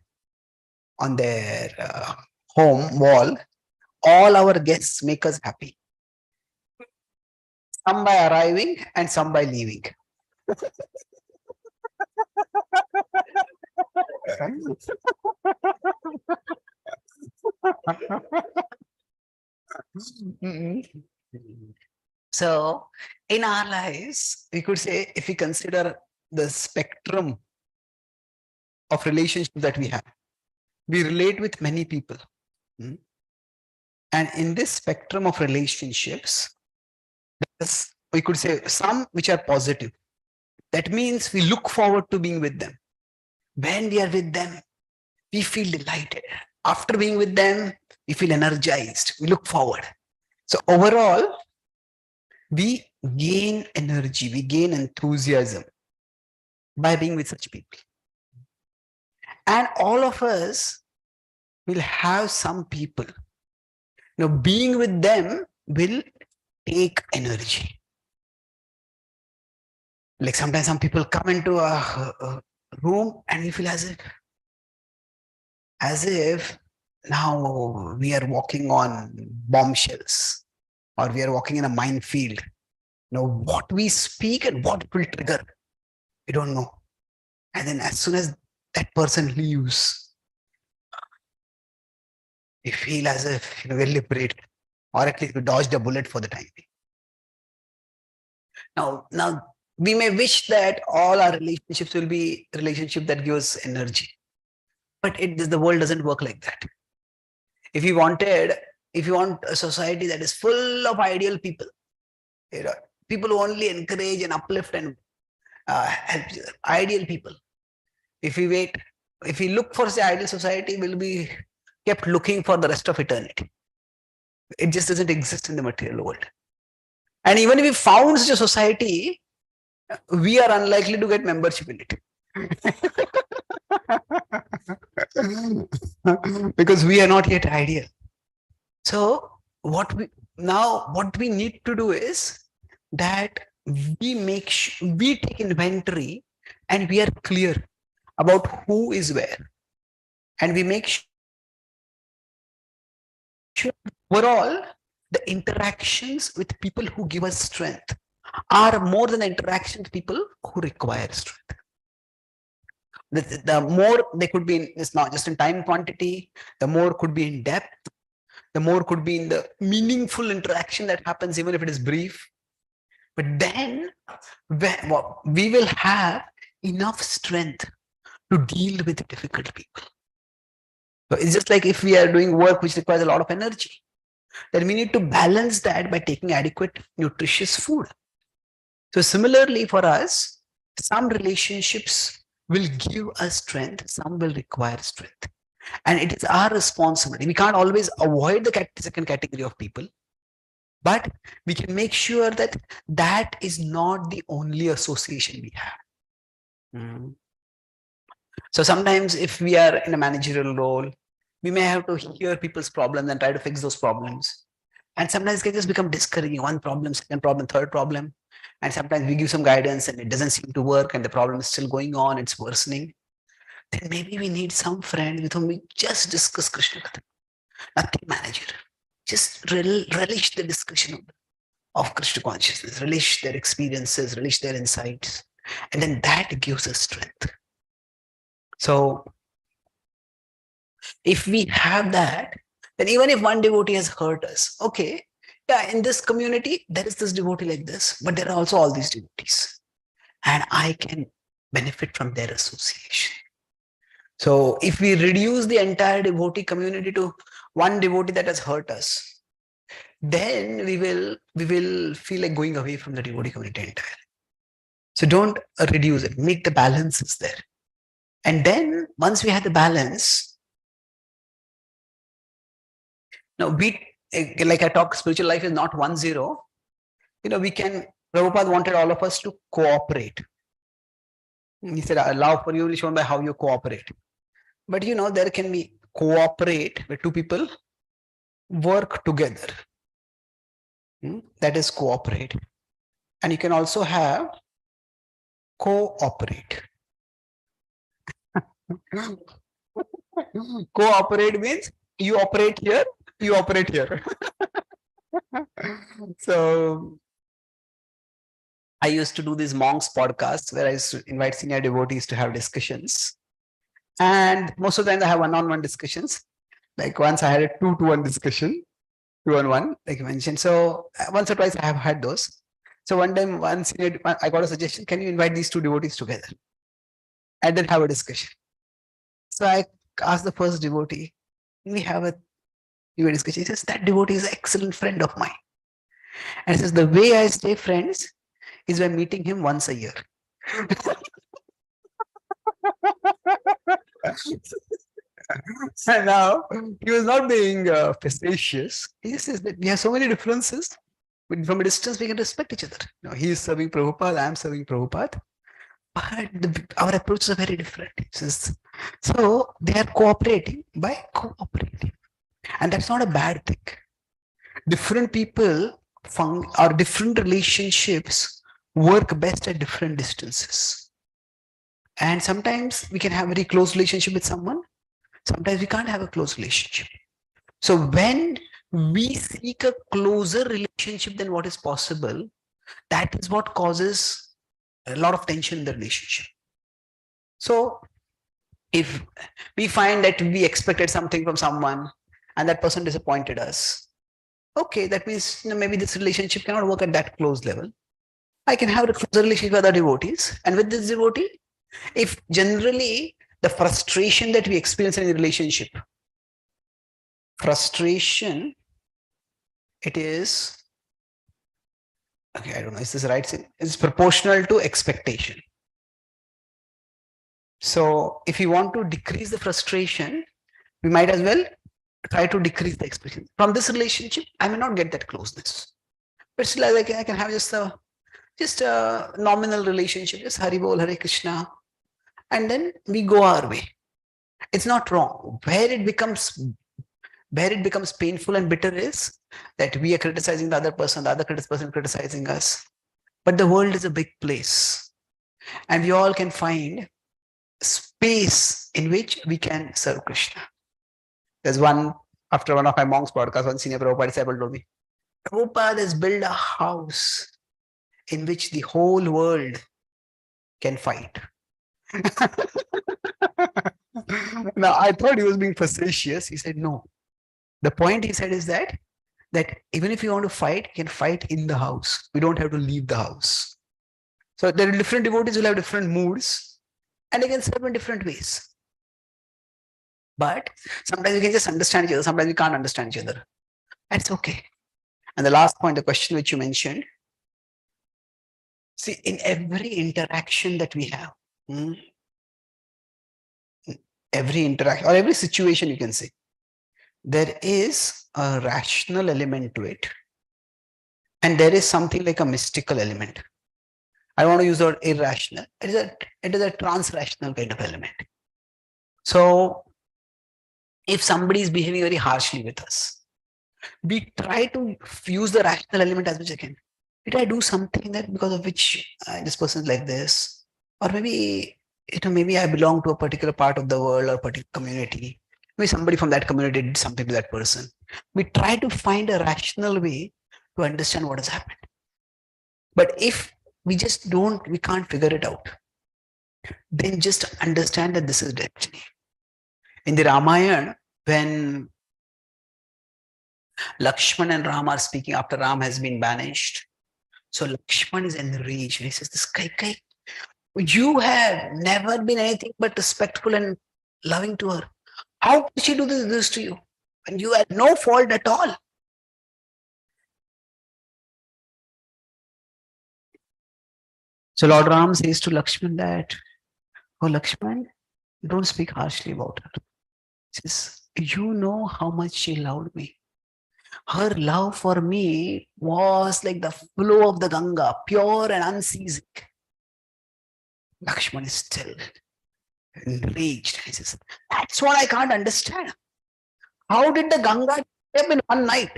home wall. All our guests make us happy. Some by arriving and some by leaving. So in our lives, we could say, if we consider the spectrum of relationships that we have, we relate with many people. And in this spectrum of relationships, we could say some which are positive. That means we look forward to being with them. When we are with them, we feel delighted. After being with them, we feel energized. We look forward. So overall, we gain energy, we gain enthusiasm by being with such people. And all of us will have some people. Being with them will take energy. Like sometimes some people come into a room and we feel as if now we are walking on bombshells, or we are walking in a minefield. What we speak and what will trigger, we don't know. And then as soon as that person leaves, we feel as if we're liberated, or at least we dodged a bullet for the time being. Now we may wish that all our relationships will be relationship that gives energy, but the world doesn't work like that. If you want a society that is full of ideal people, people who only encourage and uplift and help, ideal people. If we look for the ideal society, we'll be kept looking for the rest of eternity. It just doesn't exist in the material world. And even if we found such a society, we are unlikely to get membership in it. Because we are not yet ideal. So what we need to do is that we take inventory and we are clear about who is where, and we make sure overall the interactions with people who give us strength are more than the interactions with people who require strength. The more they could be it's not just in time quantity, the more could be in depth, the more could be in the meaningful interaction that happens, even if it is brief. But then we will have enough strength to deal with difficult people. So it's just like if we are doing work which requires a lot of energy, then we need to balance that by taking adequate nutritious food. So similarly for us, some relationships will give us strength, some will require strength. And it is our responsibility. We can't always avoid the second category of people, but we can make sure that that is not the only association we have. So sometimes if we are in a managerial role, we may have to hear people's problems and try to fix those problems. And sometimes it can just become discouraging. One problem, second problem, third problem. And sometimes we give some guidance and it doesn't seem to work and the problem is still going on, it's worsening. Then maybe we need some friend with whom we just discuss Krishna Katha. Nothing managerial. Just relish the discussion of Krishna consciousness, relish their experiences, relish their insights. And then that gives us strength. So if we have that, then even if one devotee has hurt us, okay, yeah, in this community, there is this devotee like this, but there are also all these devotees. And I can benefit from their association. So if we reduce the entire devotee community to one devotee that has hurt us, then we will feel like going away from the devotee community entirely. So don't reduce it, make the balances there. And then once we have the balance, now like I talk, spiritual life is not 1-0. Prabhupada wanted all of us to cooperate. He said, love for you will be shown by how you cooperate. But there can be cooperate where two people work together. That is cooperate. And you can also have cooperate. Cooperate means you operate here, you operate here. So I used to do these monks podcasts where I used to invite senior devotees to have discussions. And most of the time I have one-on-one discussions. Like once I had a 2-to-1 discussion, 2-on-1, like you mentioned. So once or twice I have had those. So one time, I got a suggestion, can you invite these two devotees together? And then have a discussion. So I asked the first devotee, we have a discussion. He says, that devotee is an excellent friend of mine. And he says, the way I stay friends is by meeting him once a year. And now he was not being facetious. He says that we have so many differences, but from a distance we can respect each other. You know, he is serving Prabhupada, I am serving Prabhupada, but our approaches are very different. He says, so they are cooperating by cooperating, and that's not a bad thing. Different people or different relationships work best at different distances. And sometimes we can have a very close relationship with someone. Sometimes we can't have a close relationship. So when we seek a closer relationship than what is possible, that is what causes a lot of tension in the relationship. So if we find that we expected something from someone and that person disappointed us, okay, that means maybe this relationship cannot work at that close level. I can have a closer relationship with other devotees. And with this devotee, if generally the frustration that we experience in a relationship, frustration, it is, okay, I don't know, is this right? It's proportional to expectation. So if you want to decrease the frustration, we might as well try to decrease the expectation. From this relationship, I may not get that closeness. But still, I can have just a nominal relationship, just Hari Bol, Hare Krishna, and then we go our way. It's not wrong. Where it becomes painful and bitter is that we are criticizing the other person, the other person criticizing us. But the world is a big place, and we all can find space in which we can serve Krishna. There's after one of my monks' podcasts, one senior Prabhupada disciple told me, Prabhupada has built a house in which the whole world can fight. Now, I thought he was being facetious. He said, no. The point he said is that even if you want to fight, you can fight in the house. We don't have to leave the house. So there are different devotees who will have different moods and they can serve in different ways. But sometimes we can just understand each other. Sometimes we can't understand each other. That's okay. And the last point, the question which you mentioned, see, in every interaction that we have, every interaction or every situation, you can say, there is a rational element to it. And there is something like a mystical element. I want to use the word irrational. It is a trans-rational kind of element. So if somebody is behaving very harshly with us, we try to use the rational element as much as I can. Did I do something that because of which this person is like this? Or maybe, maybe I belong to a particular part of the world or particular community. Maybe somebody from that community did something to that person. We try to find a rational way to understand what has happened. But if we can't figure it out, then just understand that this is destiny. In the Ramayana, when Lakshman and Ram are speaking after Ram has been banished, so Lakshman is enraged. He says, this Kai, you have never been anything but respectful and loving to her. How could she do this to you? And you had no fault at all. So Lord Ram says to Lakshman that, oh Lakshman, don't speak harshly about her. He says, you know how much she loved me. Her love for me was like the flow of the Ganga, pure and unceasing. Lakshman is still enraged. He says, that's what I can't understand. How did the Ganga step in one night?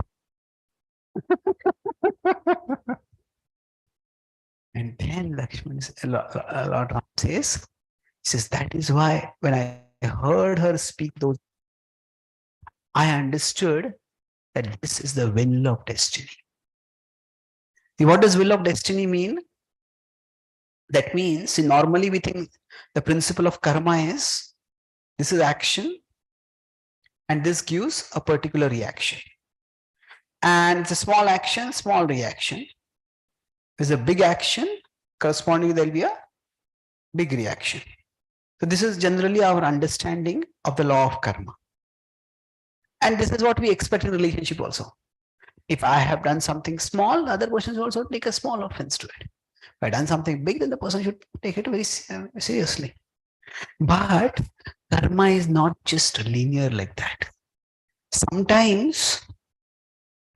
And then Lakshman, Lord Ram says, that is why when I I heard her speak those. I understood that this is the will of destiny. See, what does will of destiny mean? That means, see, normally we think the principle of karma is this is action and this gives a particular reaction. And it's a small action, small reaction. There's a big action, correspondingly there'll be a big reaction. So this is generally our understanding of the law of karma. And this is what we expect in relationship also. If I have done something small, the other person should also take a small offense to it. If I done something big, then the person should take it very seriously. But karma is not just linear like that. Sometimes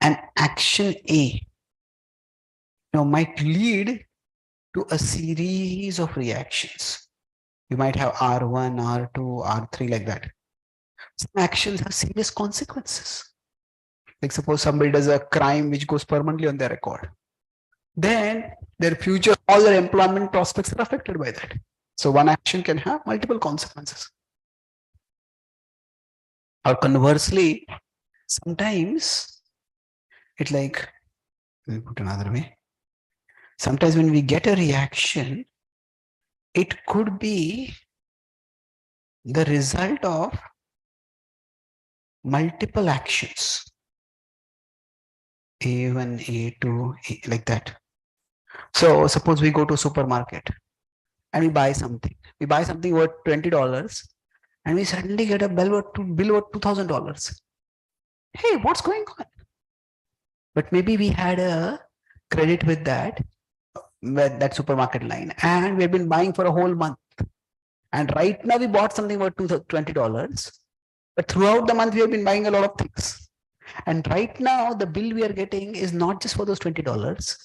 an action A might lead to a series of reactions. You might have R1, R2, R3 like that. Some actions have serious consequences. Like suppose somebody does a crime which goes permanently on their record. Then their future, all their employment prospects are affected by that. So one action can have multiple consequences. Or conversely, sometimes it's like, let me put another way. Sometimes when we get a reaction, it could be the result of multiple actions. A1, A2, like that. So suppose we go to a supermarket and we buy something. We buy something worth $20 and we suddenly get a bill worth $2,000. Hey, what's going on? But maybe we had a credit with that supermarket line and we've been buying for a whole month. And right now we bought something worth $20. But throughout the month we have been buying a lot of things. And right now the bill we are getting is not just for those $20.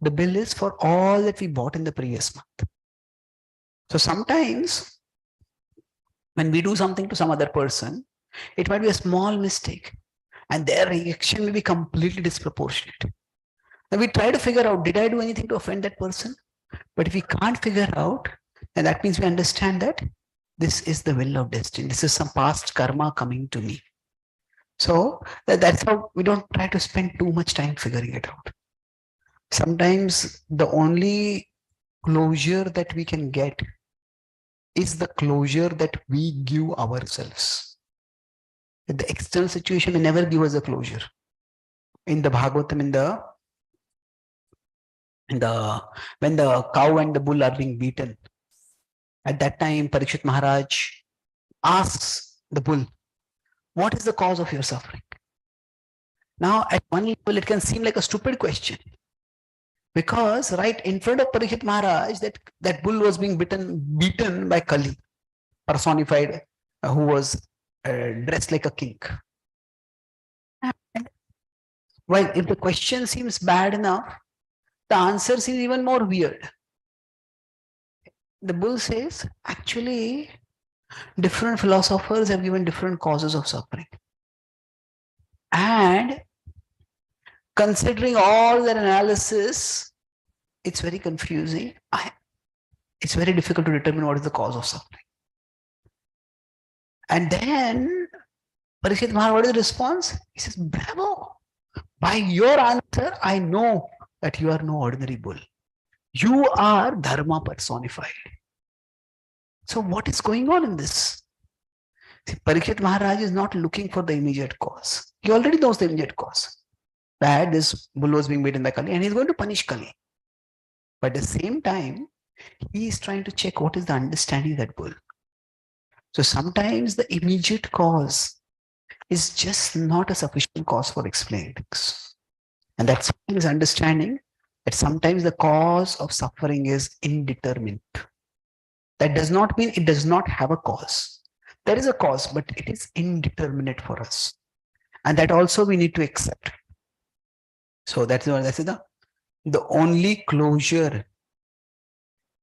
The bill is for all that we bought in the previous month. So sometimes when we do something to some other person, it might be a small mistake and their reaction may be completely disproportionate. Now we try to figure out, did I do anything to offend that person? But if we can't figure out, then that means we understand that this is the will of destiny. This is some past karma coming to me. So that's how we don't try to spend too much time figuring it out. Sometimes the only closure that we can get is the closure that we give ourselves. The external situation may never give us a closure. In the Bhagavatam, when the cow and the bull are being beaten, at that time Parikshit Maharaj asks the bull, what is the cause of your suffering? Now at one level it can seem like a stupid question, because right in front of Parikshit Maharaj that bull was being beaten by Kali, personified, who was dressed like a king. And well, if the question seems bad enough, the answer seems even more weird. The bull says, actually, different philosophers have given different causes of suffering. And considering all their analysis, it's very confusing. It's very difficult to determine what is the cause of suffering. And then Parikshit Maharaj, what is the response? He says, bravo. By your answer, I know that you are no ordinary bull. You are dharma personified. So what is going on in this? See, Parikshit Maharaj is not looking for the immediate cause. He already knows the immediate cause. That this bull was being beaten by Kali and he's going to punish Kali. But at the same time, he is trying to check what is the understanding of that bull. So sometimes the immediate cause is just not a sufficient cause for explaining things. And that's his understanding that sometimes the cause of suffering is indeterminate. That does not mean it does not have a cause. There is a cause, but it is indeterminate for us. And that also we need to accept. So that's the only closure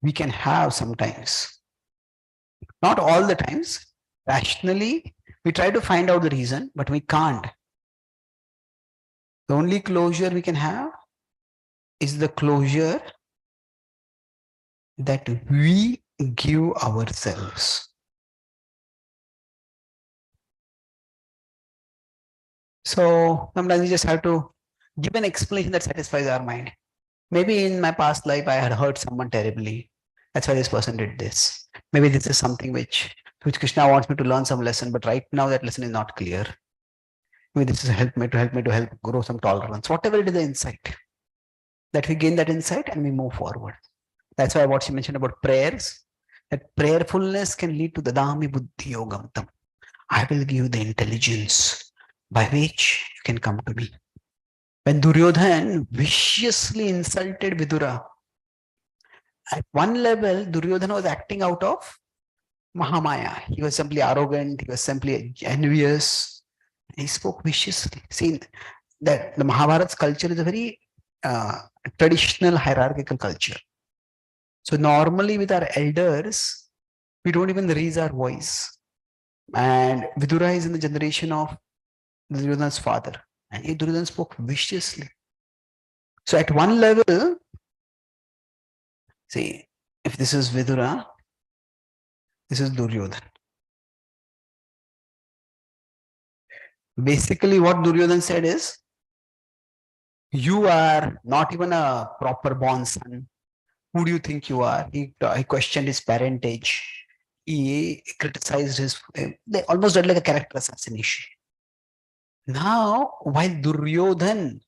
we can have sometimes. Not all the times. Rationally, we try to find out the reason, but we can't. The only closure we can have is the closure that we give ourselves. So sometimes we just have to give an explanation that satisfies our mind. Maybe in my past life, I had hurt someone terribly. That's why this person did this. Maybe this is something which Krishna wants me to learn some lesson, but right now that lesson is not clear. Maybe this is help grow some tolerance. Whatever it is, the insight that we gain that insight and we move forward. That's why what she mentioned about prayers, that prayerfulness can lead to dadami buddhi yogam tam. I will give you the intelligence by which you can come to me. When Duryodhan viciously insulted Vidura, at one level, Duryodhana was acting out of Mahamaya. He was simply arrogant, he was simply envious. He spoke viciously. See, that the Mahabharata's culture is a very traditional hierarchical culture. So normally with our elders, we don't even raise our voice. And Vidura is in the generation of Duryodhana's father. And Duryodhana spoke viciously. So at one level, see, if this is Vidura, this is Duryodhana. Basically, what Duryodhana said is, you are not even a proper born son. Who do you think you are? He questioned his parentage. He criticized his, they almost did like a character assassination. Now, while Duryodhan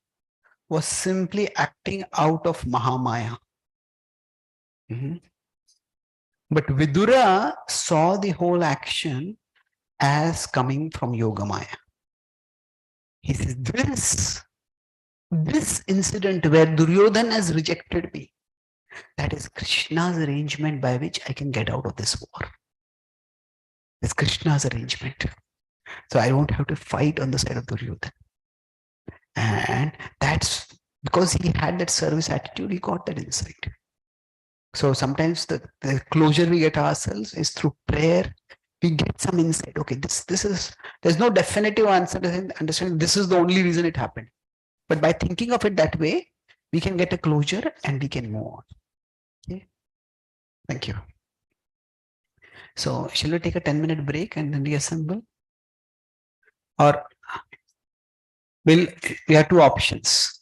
was simply acting out of Mahamaya, but Vidura saw the whole action as coming from Yogamaya. He says, this incident where Duryodhan has rejected me, that is Krishna's arrangement by which I can get out of this war. It's Krishna's arrangement. So I won't have to fight on the side of Duryodhan. And that's because he had that service attitude, he got that insight. So sometimes the closure we get ourselves is through prayer. We get some insight. Okay, this is, there's no definitive answer to understanding this is the only reason it happened. But by thinking of it that way, we can get a closure and we can move on. Okay. Thank you. So shall we take a 10-minute break and then reassemble? Or we have two options.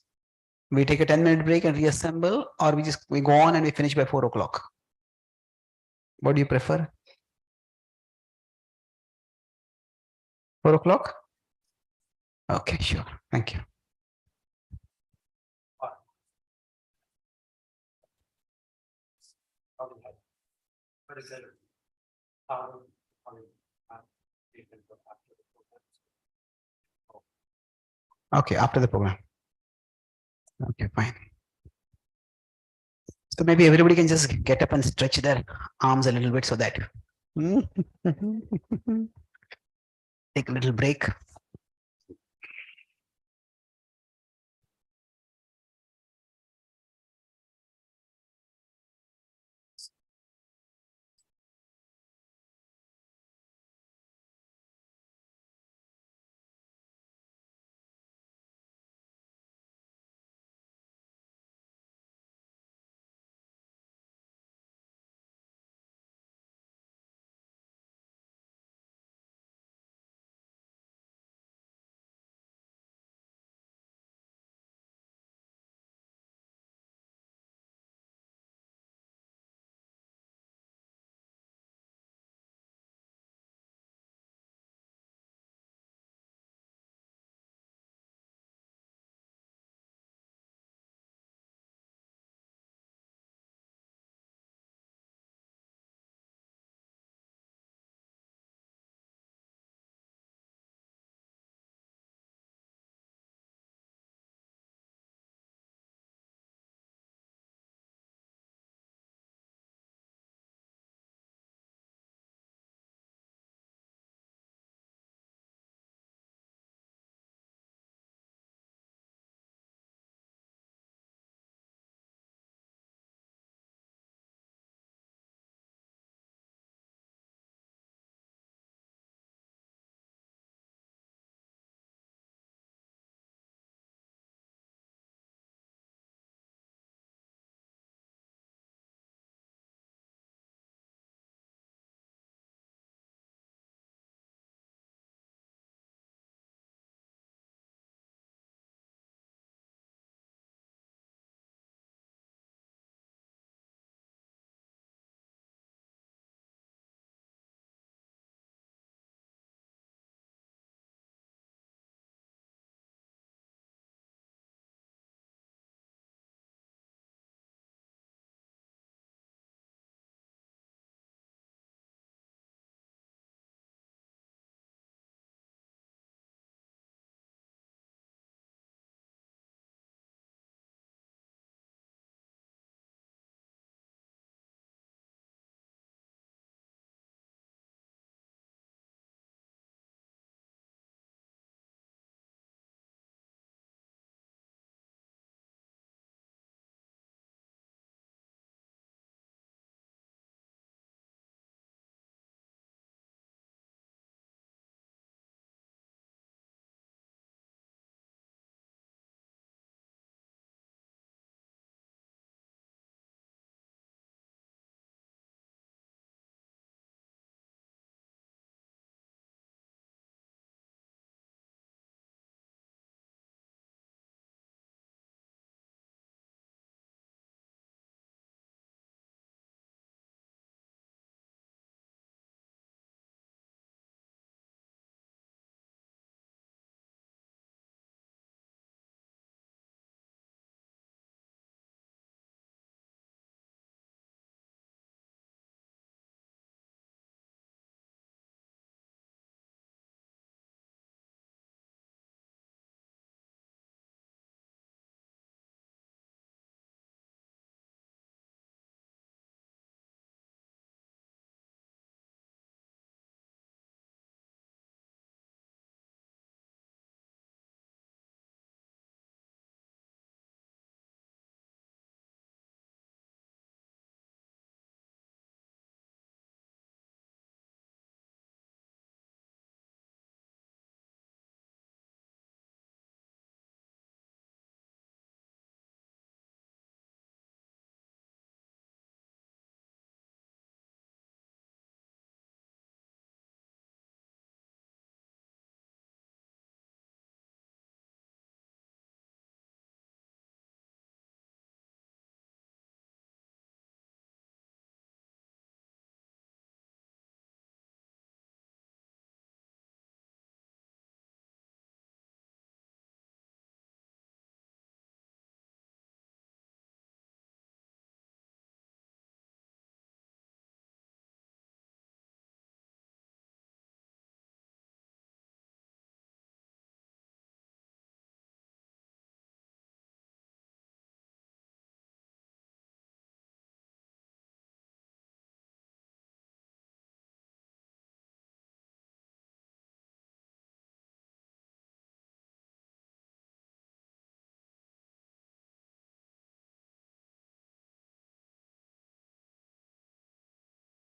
We take a 10-minute break and reassemble, or we go on and we finish by 4 o'clock. What do you prefer? 4 o'clock? Okay, sure. Thank you. What is it? Okay, after the program. Okay, fine. So maybe everybody can just get up and stretch their arms a little bit so that take a little break.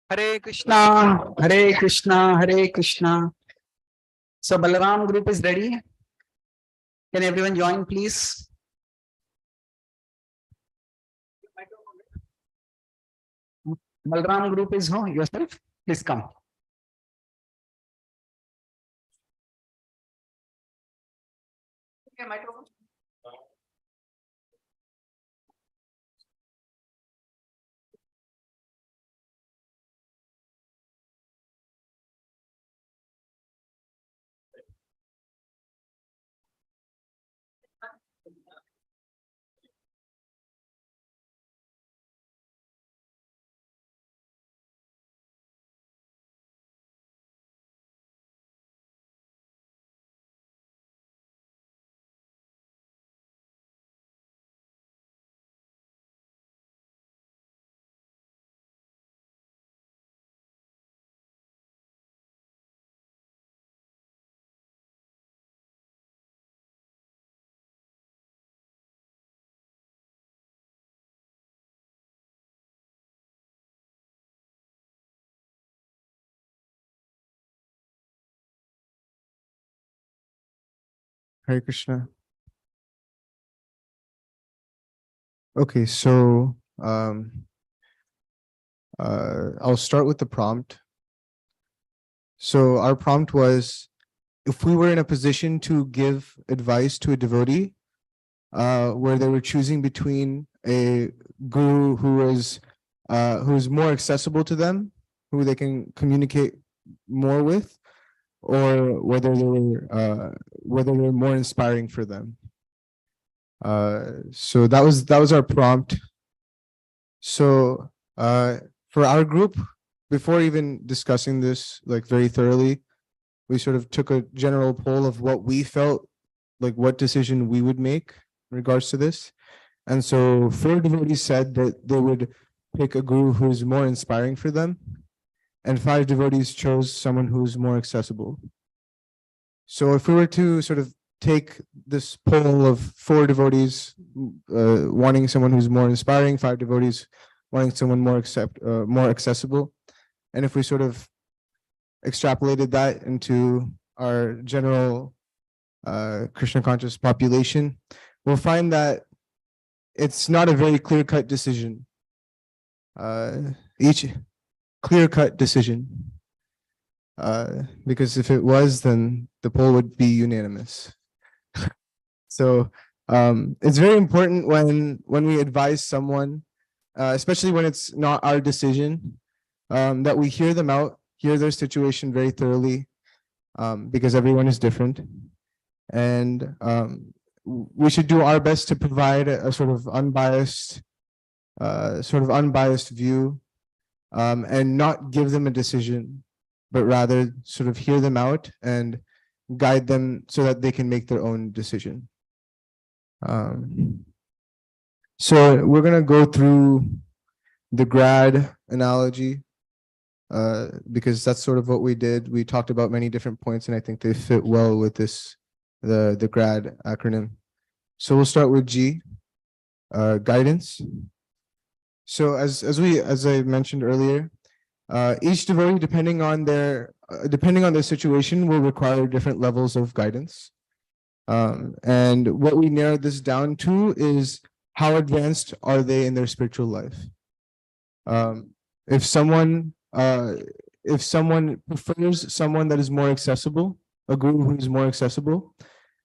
Hare Krishna, Hare Krishna, Hare Krishna. So Balaram group is ready. Can everyone join, please? Balaram group is who? Yourself? Please come. Okay, microphone. Hare Krishna. Okay, so I'll start with the prompt. So our prompt was, if we were in a position to give advice to a devotee, where they were choosing between a guru who is more accessible to them, who they can communicate more with, or whether they're more inspiring for them. So that was our prompt. So for our group, before even discussing this like very thoroughly, we sort of took a general poll of what we felt, like what decision we would make in regards to this. And so 4 devotees said that they would pick a guru who's more inspiring for them, and 5 devotees chose someone who's more accessible. So if we were to sort of take this poll of 4 devotees wanting someone who's more inspiring, 5 devotees wanting someone more accessible, and if we sort of extrapolated that into our general Krishna conscious population, we'll find that it's not a very clear-cut decision. Each clear-cut decision. Because if it was, then the poll would be unanimous. So it's very important when we advise someone, especially when it's not our decision, that we hear them out, hear their situation very thoroughly, because everyone is different. And we should do our best to provide a sort of unbiased view, and not give them a decision, but rather sort of hear them out and guide them so that they can make their own decision. So we're going to go through the grad analogy, because that's sort of what we did. We talked about many different points, and I think they fit well with this, the grad acronym. So we'll start with G, guidance. So as I mentioned earlier, each devotee, depending on their situation, will require different levels of guidance. And what we narrowed this down to is how advanced are they in their spiritual life. If someone prefers someone that is more accessible, a guru who is more accessible,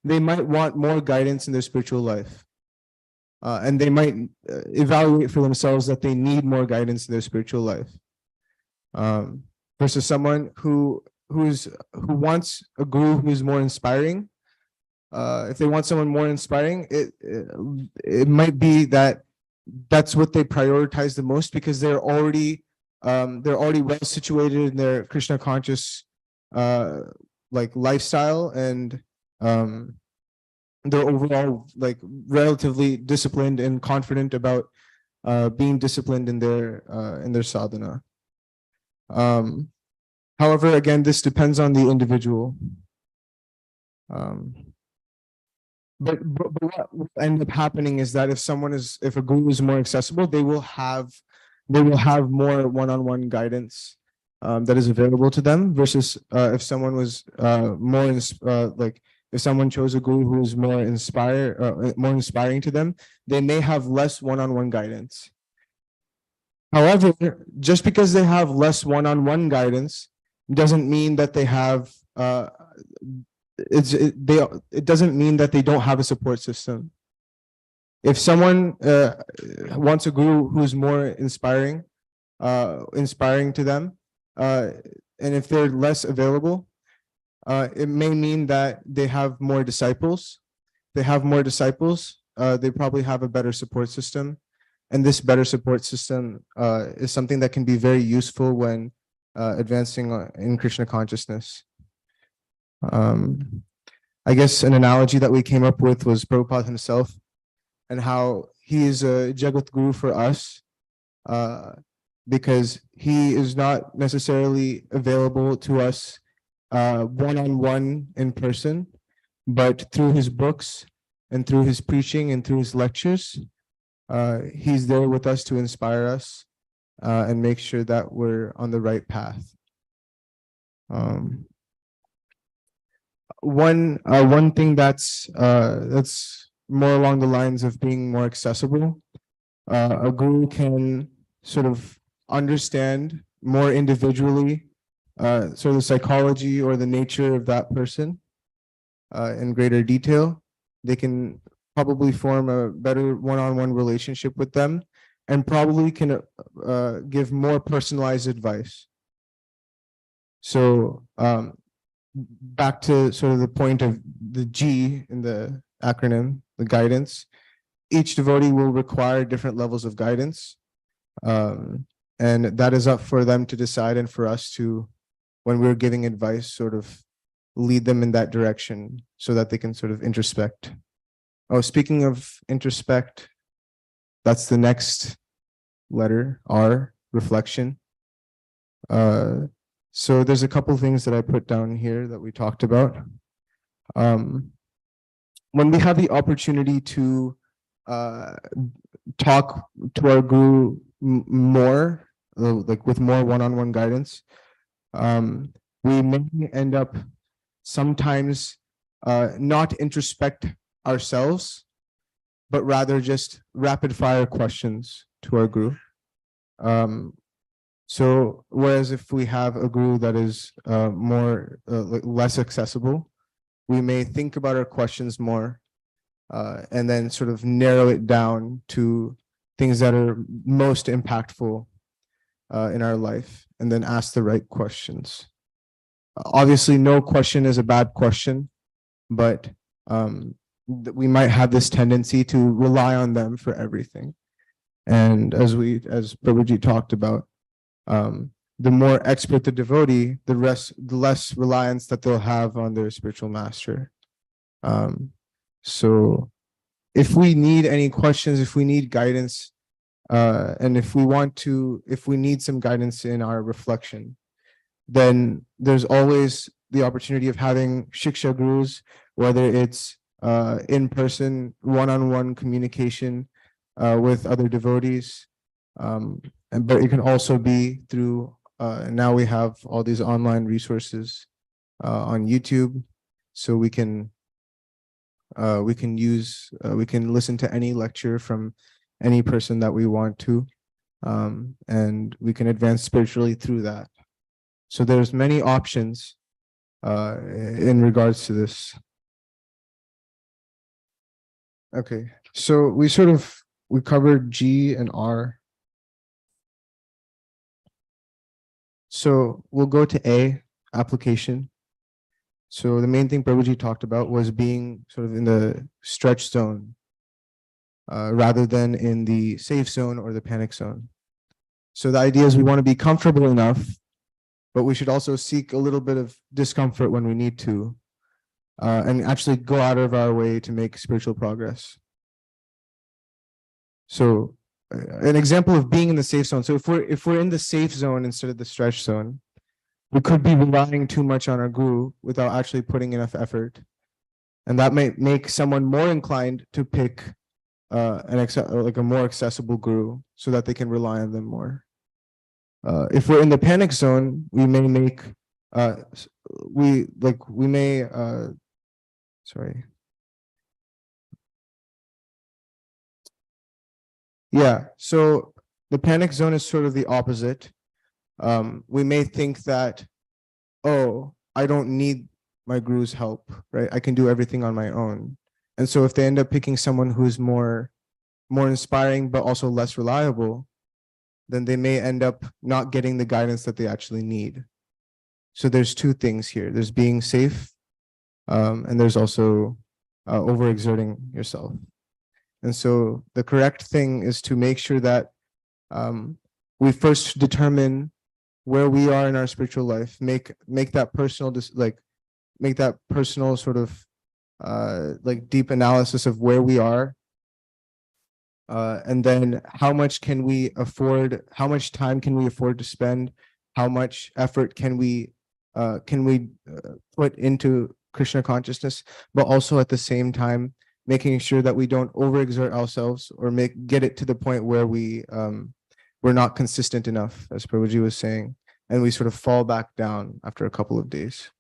they might want more guidance in their spiritual life. And they might evaluate for themselves that they need more guidance in their spiritual life. Versus someone who wants a guru who is more inspiring. If they want someone more inspiring, it might be that that's what they prioritize the most, because they're already well situated in their Krishna conscious like lifestyle, and they're overall like relatively disciplined and confident about being disciplined in their sadhana. However, again, this depends on the individual. But what will end up happening is that if a guru is more accessible, they will have more one-on-one guidance. that is available to them versus if someone was more like if someone chose a guru who is more inspiring to them, they may have less one-on-one guidance. However, just because they have less one-on-one guidance doesn't mean that they have it doesn't mean that they don't have a support system. If someone wants a guru who's more inspiring to them, and if they're less available, it may mean that they have more disciples. They probably have a better support system. And this better support system is something that can be very useful when advancing in Krishna consciousness. I guess an analogy that we came up with was Prabhupada himself and how he is a Jagat Guru for us because he is not necessarily available to us one-on-one in person, but through his books and through his preaching and through his lectures, he's there with us to inspire us and make sure that we're on the right path. One thing that's more along the lines of being more accessible, a guru can sort of understand more individually sort of the psychology or the nature of that person in greater detail. They can probably form a better one-on-one relationship with them and probably can give more personalized advice. So back to sort of the point of the G in the acronym, the guidance, each devotee will require different levels of guidance. And that is up for them to decide and for us to, when we're giving advice, sort of lead them in that direction so that they can sort of introspect. Oh, speaking of introspect, that's the next letter, R, reflection. So there's a couple things that I put down here that we talked about. When we have the opportunity to talk to our guru more, like with more one-on-one guidance, we may end up sometimes not introspect ourselves, but rather just rapid fire questions to our guru. So whereas if we have a guru that is less accessible, we may think about our questions more and then sort of narrow it down to things that are most impactful in our life and then ask the right questions. Obviously, no question is a bad question, but we might have this tendency to rely on them for everything. And as Prabhuji talked about, the more expert the devotee, the less reliance that they'll have on their spiritual master. So if we need any questions, if we need guidance, and if we need some guidance in our reflection, then there's always the opportunity of having Shiksha Gurus, whether it's in-person, one-on-one communication with other devotees, but it can also be through, now we have all these online resources on YouTube, so we can listen to any lecture from any person that we want to, and we can advance spiritually through that. So there's many options in regards to this. Okay, so we covered G and R. So we'll go to A, application. So the main thing Prabhuji talked about was being sort of in the stretch zone rather than in the safe zone or the panic zone. So the idea is we want to be comfortable enough, but we should also seek a little bit of discomfort when we need to, and actually go out of our way to make spiritual progress. So an example of being in the safe zone. So if we're in the safe zone instead of the stretch zone, we could be relying too much on our guru without actually putting enough effort. And that may make someone more inclined to pick a more accessible guru so that they can rely on them more. if we're in the panic zone, we may make sorry. Yeah, so the panic zone is sort of the opposite. We may think that, oh, I don't need my guru's help, right? I can do everything on my own. And so if they end up picking someone who's more inspiring, but also less reliable, then they may end up not getting the guidance that they actually need. So there's two things here. There's being safe, and there's also overexerting yourself. And so the correct thing is to make sure that we first determine where we are in our spiritual life, make that personal, make that personal sort of like deep analysis of where we are. And then how much can we afford, how much time can we afford to spend, how much effort can we put into Krishna consciousness, but also at the same time making sure that we don't overexert ourselves or get it to the point where we're not consistent enough, as Prabhuji was saying, and we sort of fall back down after a couple of days.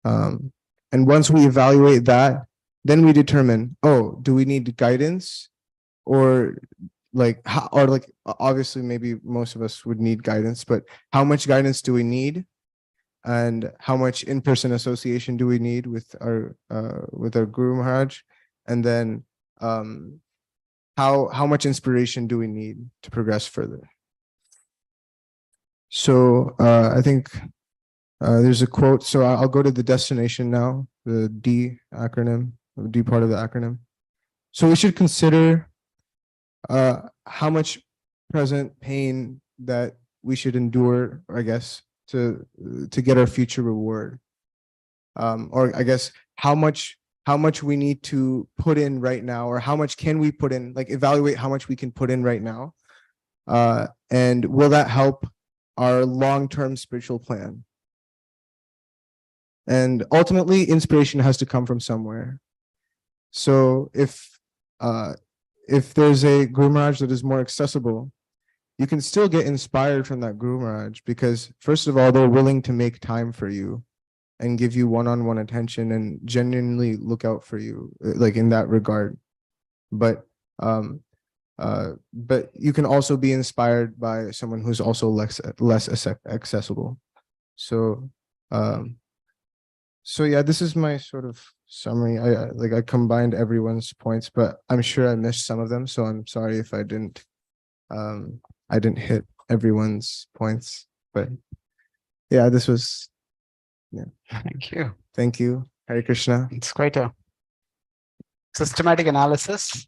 And once we evaluate that, then we determine, oh, do we need guidance? Or obviously maybe most of us would need guidance, but how much guidance do we need? And how much in-person association do we need with our Guru Maharaj? And then how much inspiration do we need to progress further? So I think there's a quote. So I'll go to the destination now, the D acronym, the D part of the acronym. So we should consider how much present pain that we should endure, I guess, to get our future reward. Or I guess how much we need to put in right now, or how much can we put in, like evaluate how much we can put in right now. And will that help our long-term spiritual plan? And ultimately, inspiration has to come from somewhere. So if there's a Guru Maharaj that is more accessible, you can still get inspired from that Guru Maharaj, because first of all, they're willing to make time for you and give you one-on-one attention and genuinely look out for you, like in that regard. But you can also be inspired by someone who's also less accessible. So yeah, this is my sort of summary. I combined everyone's points, but I'm sure I missed some of them. So I'm sorry if I didn't hit everyone's points. But yeah, this was, yeah. Thank you. Thank you. Hare Krishna. It's quite a systematic analysis.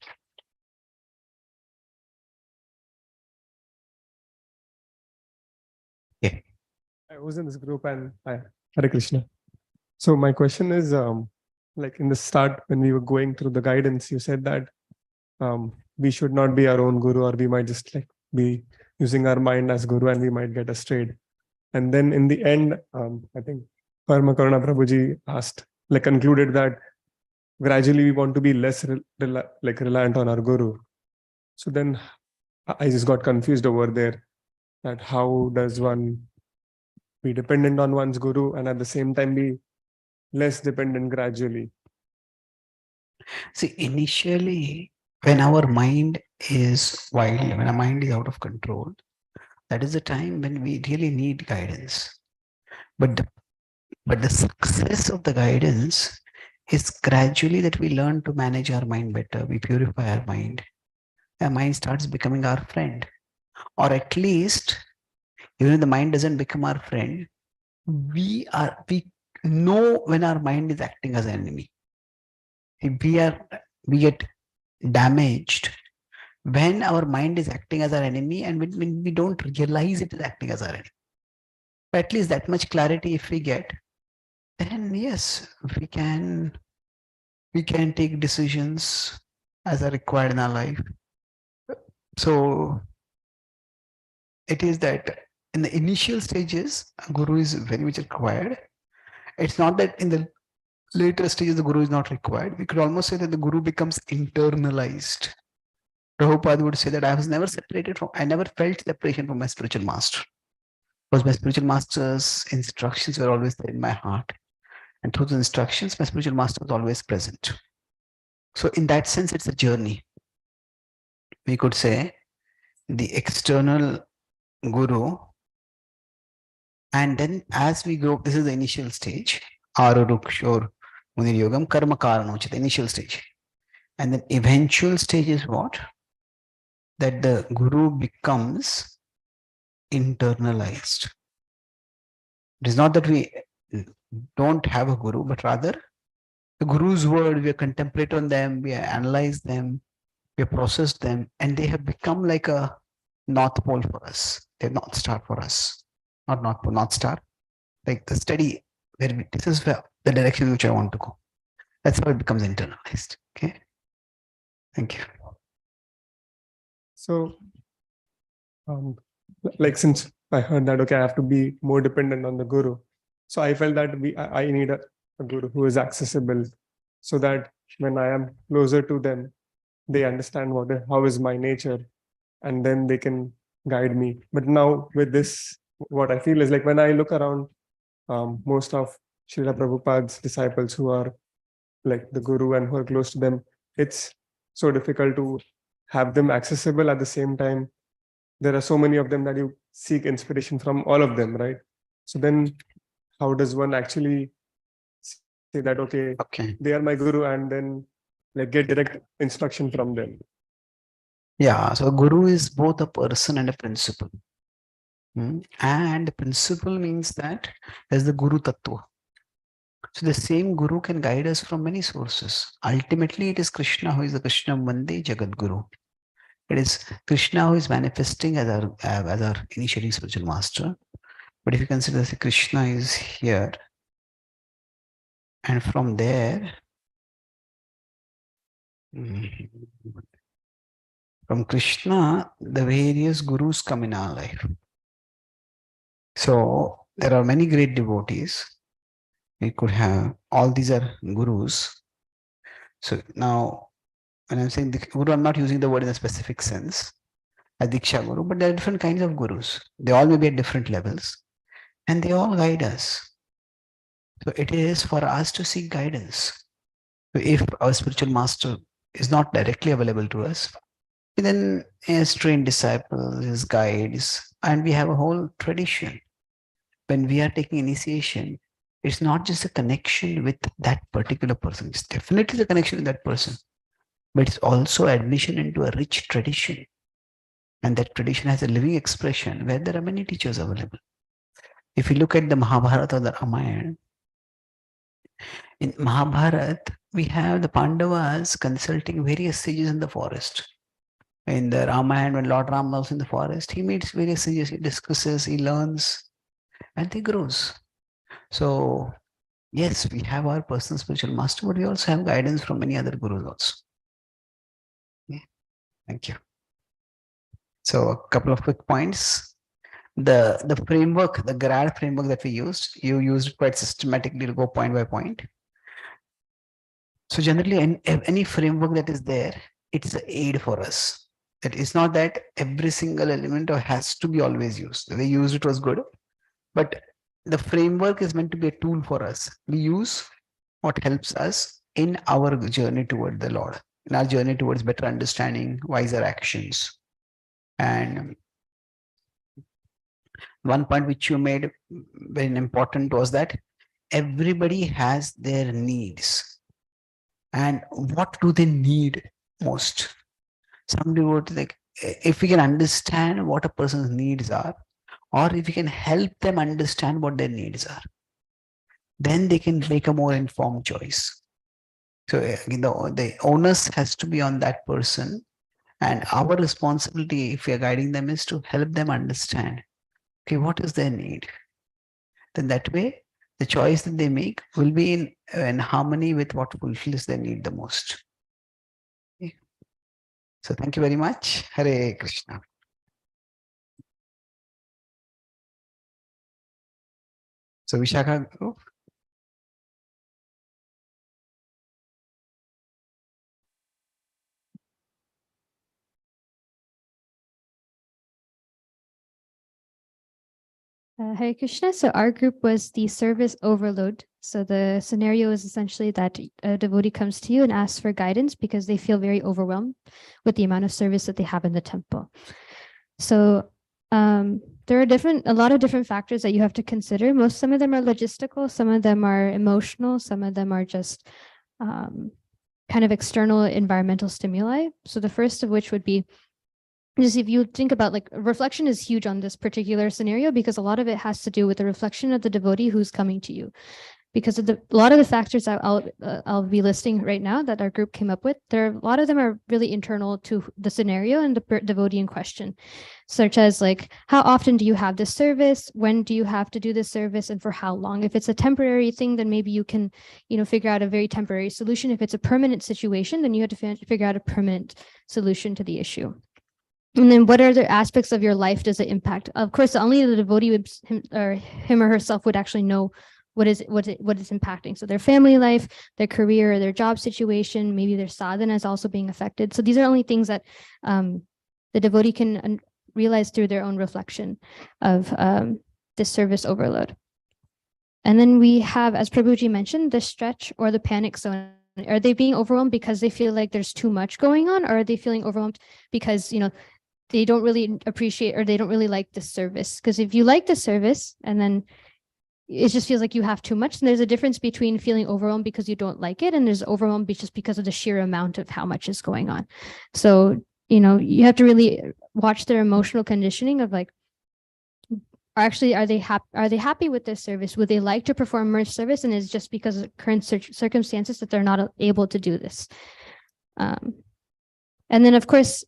Yeah. I was in this group and Hare Krishna. So my question is, like in the start, when we were going through the guidance, you said that we should not be our own guru, or we might just like be using our mind as guru and we might get astray. And then in the end, I think Parama Karuna Prabhuji concluded that gradually we want to be less reliant on our guru. So then I just got confused over there, that how does one be dependent on one's guru and at the same time be less dependent gradually? See, initially, when our mind is wild, when our mind is out of control, that is the time when we really need guidance. But the success of the guidance is gradually that we learn to manage our mind better. We purify our mind. Our mind starts becoming our friend. Or at least, even if the mind doesn't become our friend, we know when our mind is acting as an enemy. We get damaged when our mind is acting as our enemy, and when we don't realize it is acting as our enemy. But at least that much clarity if we get, then yes, we can take decisions as are required in our life. So it is that in the initial stages, a guru is very much required. It's not that in the later stages the guru is not required. We could almost say that the guru becomes internalized. Prabhupada would say that I never felt separation from my spiritual master. Because my spiritual master's instructions were always there in my heart. And through the instructions, my spiritual master was always present. So in that sense, it's a journey. We could say the external guru. And then as we grow, this is the initial stage. Arurukshor Munir Yogam Karma Karanocha, the initial stage. And then eventual stage is what? That the guru becomes internalized. It is not that we don't have a guru, but rather the guru's word, we contemplate on them, we analyze them, we process them, and they have become like a north pole for us. They're north star for us. Not north pole, north star. Like the steady, this is where the direction in which I want to go. That's how it becomes internalized. Okay. Thank you. So, like since I heard that, okay, I have to be more dependent on the guru. So I felt that I need a guru who is accessible, so that when I am closer to them, they understand how is my nature, and then they can guide me. But now with this, what I feel is like when I look around, most of Srila Prabhupada's disciples who are like the guru and who are close to them, it's so difficult to have them accessible. At the same time, there are so many of them that you seek inspiration from all of them, right? So then how does one actually say that, okay, they are my guru, and then like get direct instruction from them? Yeah, so a guru is both a person and a principle. And the principle means that there's the guru tattva. So the same guru can guide us from many sources. Ultimately, it is Krishna who is the Krishna Mande Jagat Guru. It is Krishna who is manifesting as our initiating spiritual master. But if you consider that Krishna is here, and from there, from Krishna, the various gurus come in our life. So there are many great devotees. We could have, all these are gurus. So now, when I'm saying the guru, I'm not using the word in a specific sense, a Diksha Guru, but there are different kinds of gurus. They all may be at different levels, and they all guide us. So it is for us to seek guidance. So if our spiritual master is not directly available to us, then his trained disciples, his guides, and we have a whole tradition. When we are taking initiation, it's not just a connection with that particular person. It's definitely the connection with that person, but it's also admission into a rich tradition. And that tradition has a living expression where there are many teachers available. If you look at the Mahabharata or the Ramayana, in Mahabharata, we have the Pandavas consulting various sages in the forest. In the Ramayana, when Lord Ram was in the forest, he meets various sages, he discusses, he learns, and he grows. So, yes, we have our personal spiritual master, but we also have guidance from many other gurus also. Okay. Thank you. So, a couple of quick points. The framework, the GRAD framework that we used, you used it quite systematically to go point by point. So generally, any framework that is there, it's an aid for us. It is not that every single element has to be always used. The way you used it was good, but the framework is meant to be a tool for us. We use what helps us in our journey toward the Lord, in our journey towards better understanding, wiser actions. And one point which you made very important was that everybody has their needs. And what do they need most? Some devotees, like, if we can understand what a person's needs are, or if we can help them understand what their needs are, then they can make a more informed choice. So the onus has to be on that person, and our responsibility, if we are guiding them, is to help them understand, okay, what is their need? Then that way, the choice that they make will be in harmony with what fulfills their need the most. Okay. So thank you very much. Hare Krishna. So Vishakha, Hare Krishna. So our group was the service overload. So the scenario is essentially that a devotee comes to you and asks for guidance because they feel very overwhelmed with the amount of service that they have in the temple. So there are a lot of different factors that you have to consider. Some of them are logistical, some of them are emotional, some of them are just kind of external environmental stimuli. So the first of which would be, just if you think about, like, reflection is huge on this particular scenario because a lot of it has to do with the reflection of the devotee who's coming to you. Because of a lot of the factors that I'll be listing right now that our group came up with, a lot of them are really internal to the scenario and the devotee in question, such as like, how often do you have this service? When do you have to do this service, and for how long? If it's a temporary thing, then maybe you can, figure out a very temporary solution. If it's a permanent situation, then you have to figure out a permanent solution to the issue. And then what other aspects of your life does it impact? Of course, only the devotee would, him or herself would actually know what is impacting. So their family life, their career, their job situation, maybe their sadhana is also being affected. So these are only things that the devotee can realize through their own reflection of this service overload. And then we have, as Prabhuji mentioned, the stretch or the panic zone. Are they being overwhelmed because they feel like there's too much going on, or are they feeling overwhelmed because, they don't really appreciate or they don't really like the service? Because if you like the service and then it just feels like you have too much, and there's a difference between feeling overwhelmed because you don't like it and there's overwhelmed just because of the sheer amount of how much is going on. So, you have to really watch their emotional conditioning of like, actually, are they happy with this service? Would they like to perform more service? And it's just because of current circumstances that they're not able to do this. And then, of course,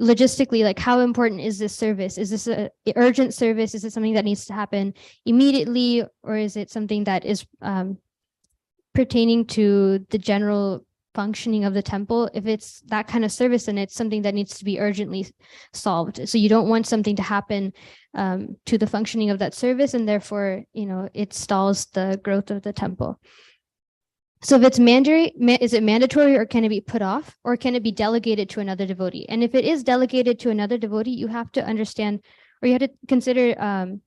logistically, like, how important is this service? Is this an urgent service? Is it something that needs to happen immediately? Or is it something that is pertaining to the general functioning of the temple? If it's that kind of service, then it's something that needs to be urgently solved. So you don't want something to happen to the functioning of that service, and therefore, it stalls the growth of the temple. So if it's is it mandatory, or can it be put off, or can it be delegated to another devotee? And if it is delegated to another devotee, you have to understand, or you have to consider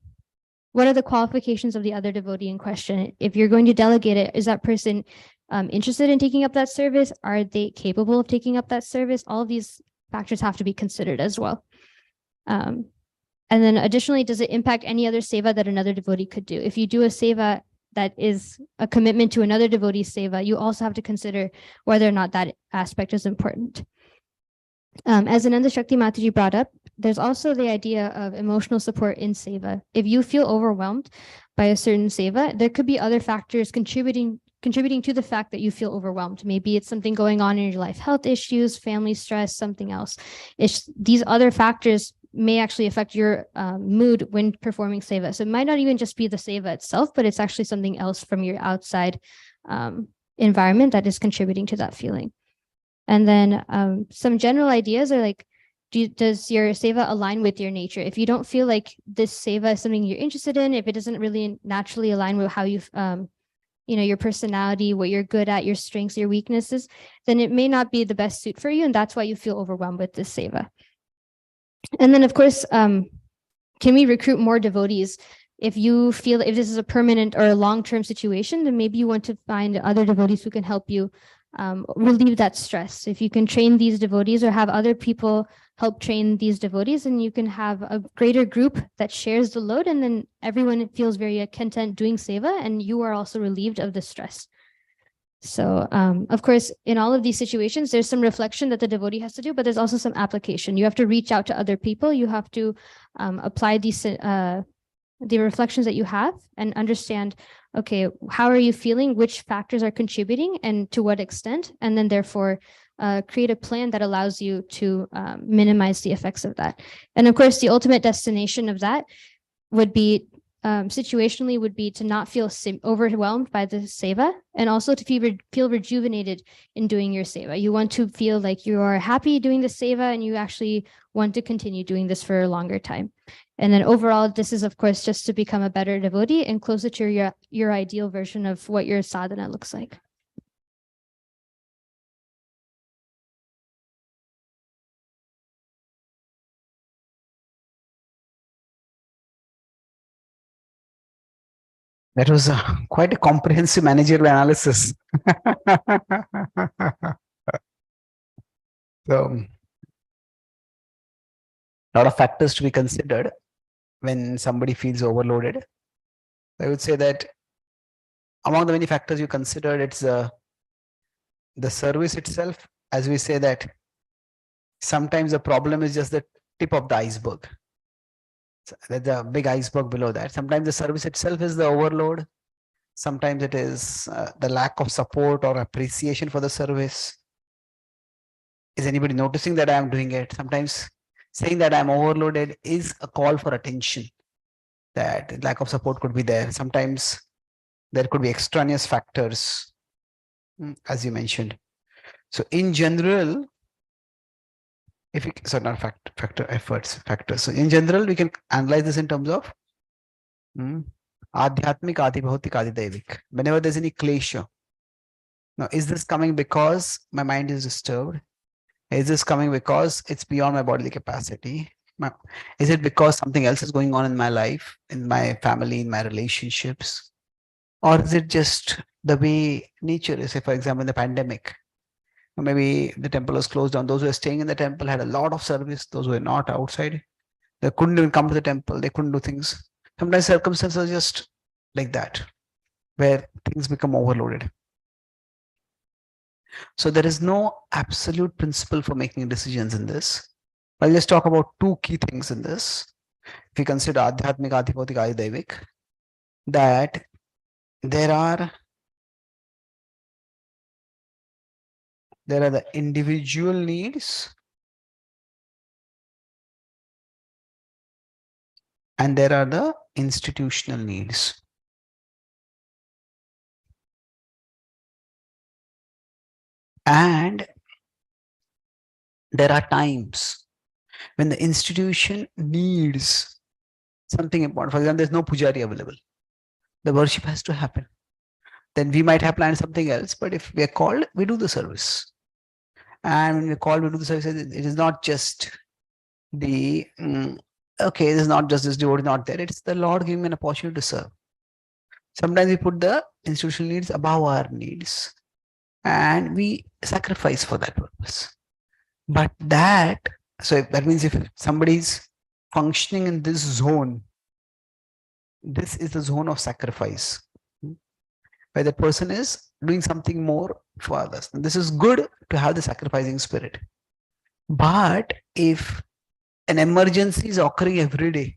what are the qualifications of the other devotee in question. If you're going to delegate it, is that person interested in taking up that service? Are they capable of taking up that service? All of these factors have to be considered as well. And then additionally, does it impact any other seva that another devotee could do? If you do a seva that is a commitment to another devotee's seva, you also have to consider whether or not that aspect is important. As Ananda Shakti Mataji brought up, there's also the idea of emotional support in seva. If you feel overwhelmed by a certain seva, there could be other factors contributing to the fact that you feel overwhelmed. Maybe it's something going on in your life, health issues, family stress, something else. These other factors may actually affect your mood when performing seva. So it might not even just be the seva itself, but it's actually something else from your outside environment that is contributing to that feeling. And then some general ideas are like, does your seva align with your nature? If you don't feel like this seva is something you're interested in, if it doesn't really naturally align with how you your personality, what you're good at, your strengths, your weaknesses, then it may not be the best suit for you. And that's why you feel overwhelmed with this seva. And then, of course, can we recruit more devotees? If you feel if this is a permanent or a long-term situation, then maybe you want to find other devotees who can help you relieve that stress. If you can train these devotees or have other people help train these devotees, and you can have a greater group that shares the load, and then everyone feels very content doing seva, and you are also relieved of the stress. So, of course, in all of these situations, there's some reflection that the devotee has to do, but there's also some application. You have to reach out to other people. You have to apply the reflections that you have and understand, okay, how are you feeling? Which factors are contributing and to what extent? And then therefore create a plan that allows you to minimize the effects of that. And of course, the ultimate destination of that would be situationally would be to not feel overwhelmed by the seva, and also to feel rejuvenated in doing your seva. You want to feel like you are happy doing the seva, and you actually want to continue doing this for a longer time. And then overall, this is, of course, just to become a better devotee and closer to your ideal version of what your sadhana looks like. That was quite a comprehensive managerial analysis. So, a lot of factors to be considered when somebody feels overloaded. I would say that among the many factors you considered, it's the service itself. As we say that sometimes the problem is just the tip of the iceberg. So there's a big iceberg below that. Sometimes the service itself is the overload. Sometimes it is the lack of support or appreciation for the service. Is anybody noticing that I am doing it? Sometimes saying that I'm overloaded is a call for attention, that lack of support could be there. Sometimes there could be extraneous factors, as you mentioned. So in general, if we, so not factors. So in general, we can analyze this in terms of adhyatmik, adi bhautik, adi daivik. Whenever there's any klesha. Now, is this coming because my mind is disturbed? Is this coming because it's beyond my bodily capacity? Is it because something else is going on in my life, in my family, in my relationships? Or is it just the way nature is? Say, for example, in the pandemic, maybe the temple was closed down. Those who were staying in the temple had a lot of service. Those who were not outside, they couldn't even come to the temple. They couldn't do things. Sometimes circumstances are just like that, where things become overloaded. So there is no absolute principle for making decisions in this. I'll just talk about two key things in this. If you consider adhyatmik, adhibhautik, adidaivik, that there are the individual needs and there are the institutional needs. And there are times when the institution needs something important. For example, there's no pujari available. The worship has to happen. Then we might have planned something else, but if we are called, we do the service. And when we're called, we do the service. It is not just the, okay, it is not just this devotee not there. It's the Lord giving me an opportunity to serve. Sometimes we put the institutional needs above our needs and we sacrifice for that purpose. But that, so that means if somebody is functioning in this zone, this is the zone of sacrifice, where the person is doing something more for others. And this is good to have the sacrificing spirit. But if an emergency is occurring every day,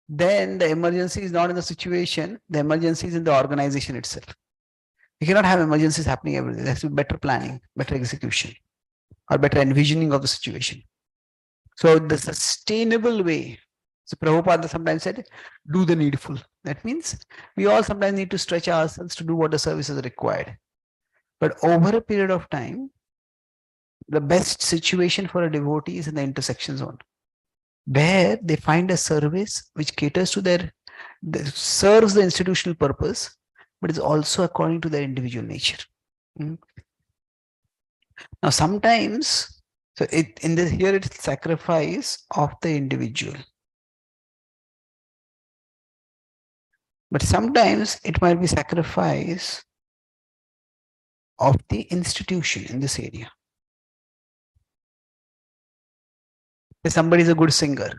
then the emergency is not in the situation, the emergency is in the organization itself. You cannot have emergencies happening every day. There has to be better planning, better execution, or better envisioning of the situation. So the sustainable way, so Prabhupada sometimes said, do the needful. That means we all sometimes need to stretch ourselves to do what the service is required. But over a period of time, the best situation for a devotee is in the intersection zone, where they find a service which caters to their, serves the institutional purpose, but is also according to their individual nature. Now, sometimes, so here it's sacrifice of the individual. But sometimes it might be sacrifice of the institution in this area. If somebody is a good singer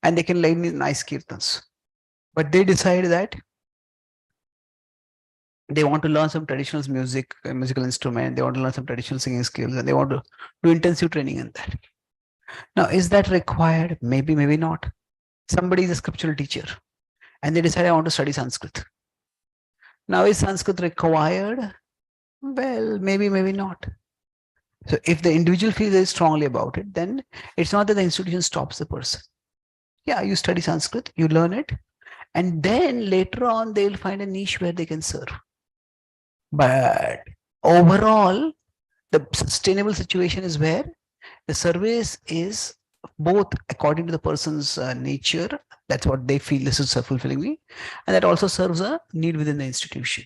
and they can learn nice kirtans, but they decide that they want to learn some traditional music, musical instrument, they want to learn some traditional singing skills, and they want to do intensive training in that. Now, is that required? Maybe, maybe not. Somebody is a scriptural teacher and they decide, I want to study Sanskrit. Now, is Sanskrit required? Well, maybe, maybe not. So if the individual feels very strongly about it, then it's not that the institution stops the person. Yeah, you study Sanskrit, you learn it, and then later on they'll find a niche where they can serve. But overall, the sustainable situation is where the service is both according to the person's nature, that's what they feel this is fulfilling me, and that also serves a need within the institution.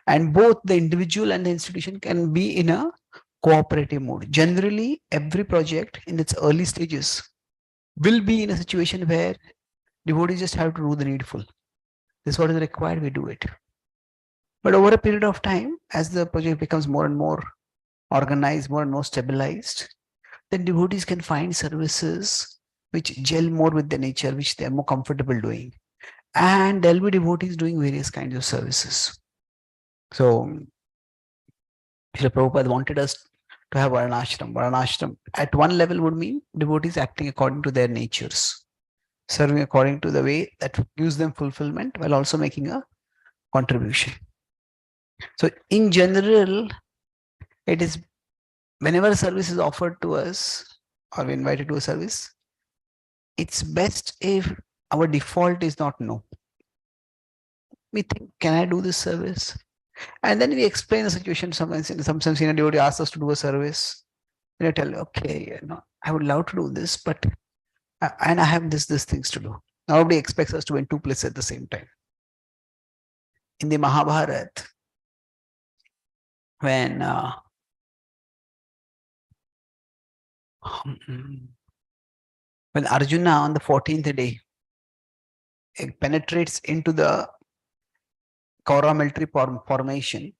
And both the individual and the institution can be in a cooperative mode. Generally, every project in its early stages will be in a situation where devotees just have to do the needful. This is what is required, we do it. But over a period of time, as the project becomes more and more organized, more and more stabilized, then devotees can find services which gel more with the nature, which they are more comfortable doing. And there'll be devotees doing various kinds of services. So, Srila Prabhupada wanted us to have Varanashram. Varanashram at one level would mean devotees acting according to their natures, serving according to the way that gives them fulfillment while also making a contribution. So in general, it is whenever service is offered to us or we invited to a service, it's best if our default is not no. We think, can I do this service? And then we explain the situation. Sometimes senior devotee asks us to do a service. And I tell you, okay, I would love to do this, but and I have this things to do. Nobody expects us to be in two places at the same time. In the Mahabharata, when Arjuna on the 14th day penetrates into the Kaurava military formation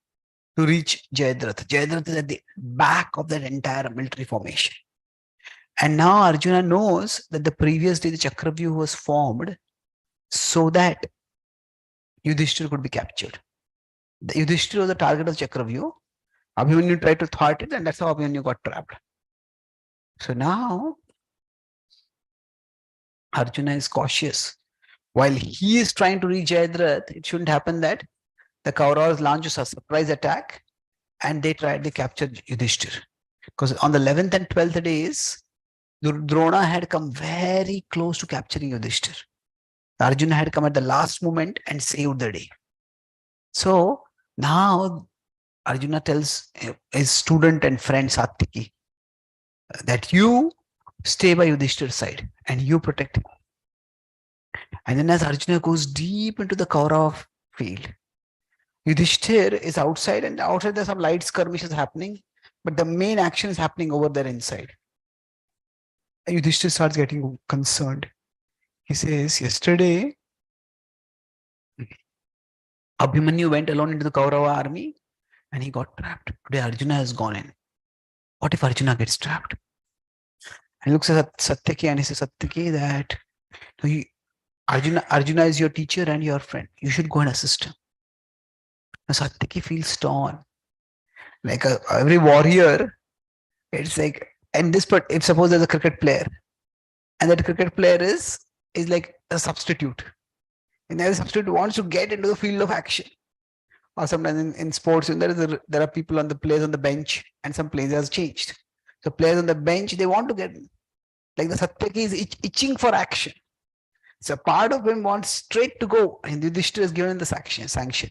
to reach Jayadratha. Jayadratha is at the back of that entire military formation. And now Arjuna knows that the previous day the Chakravyuh was formed so that Yudhishthira could be captured. The Yudhishthira was the target of Chakravyuh. Abhimanyu tried to thwart it, and that's how Abhimanyu got trapped. So now Arjuna is cautious. While he is trying to reach Jayadratha, it shouldn't happen that the Kauravas launch a surprise attack and they captured Yudhishthira. Because on the 11th and 12th days, Drona had come very close to capturing Yudhishthira. Arjuna had come at the last moment and saved the day. So now Arjuna tells his student and friend Satyaki that you stay by Yudhishthira's side and you protect him. And then as Arjuna goes deep into the Kaurava field, Yudhishthira is outside, and outside there's some light skirmishes happening, but the main action is happening over there inside. And Yudhishthira starts getting concerned. He says, yesterday, Abhimanyu went alone into the Kaurava army and he got trapped. Today Arjuna has gone in. What if Arjuna gets trapped? And he looks at Satyaki and he says, Satyaki, that Arjuna is your teacher and your friend. You should go and assist him. Now Satyaki feels torn. Like every warrior, it's like, and this, but if suppose there's a cricket player, and that cricket player is like a substitute. And that substitute wants to get into the field of action. Or sometimes in sports, there are people on the players on the bench, and some players have changed. So players on the bench, they want to get, like the Satyaki is itching for action. So part of him wants straight to go, and Yudhishthira is given the sanction.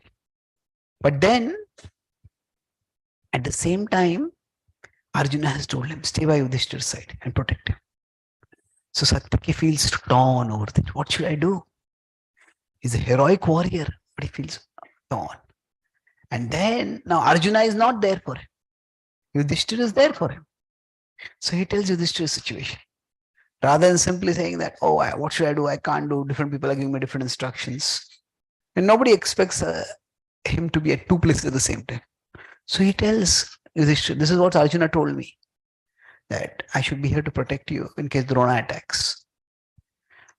But then, at the same time, Arjuna has told him, stay by Yudhishthira's side and protect him. So Satyaki feels torn over it. What should I do? He's a heroic warrior, but he feels torn. And then, now Arjuna is not there for him. Yudhishthira is there for him. So he tells Yudhishthira's situation. Rather than simply saying that, oh, what should I do? I can't do. Different people are giving me different instructions. And nobody expects him to be at two places at the same time. So he tells Yudhishthira, this is what Arjuna told me, that I should be here to protect you in case Drona attacks.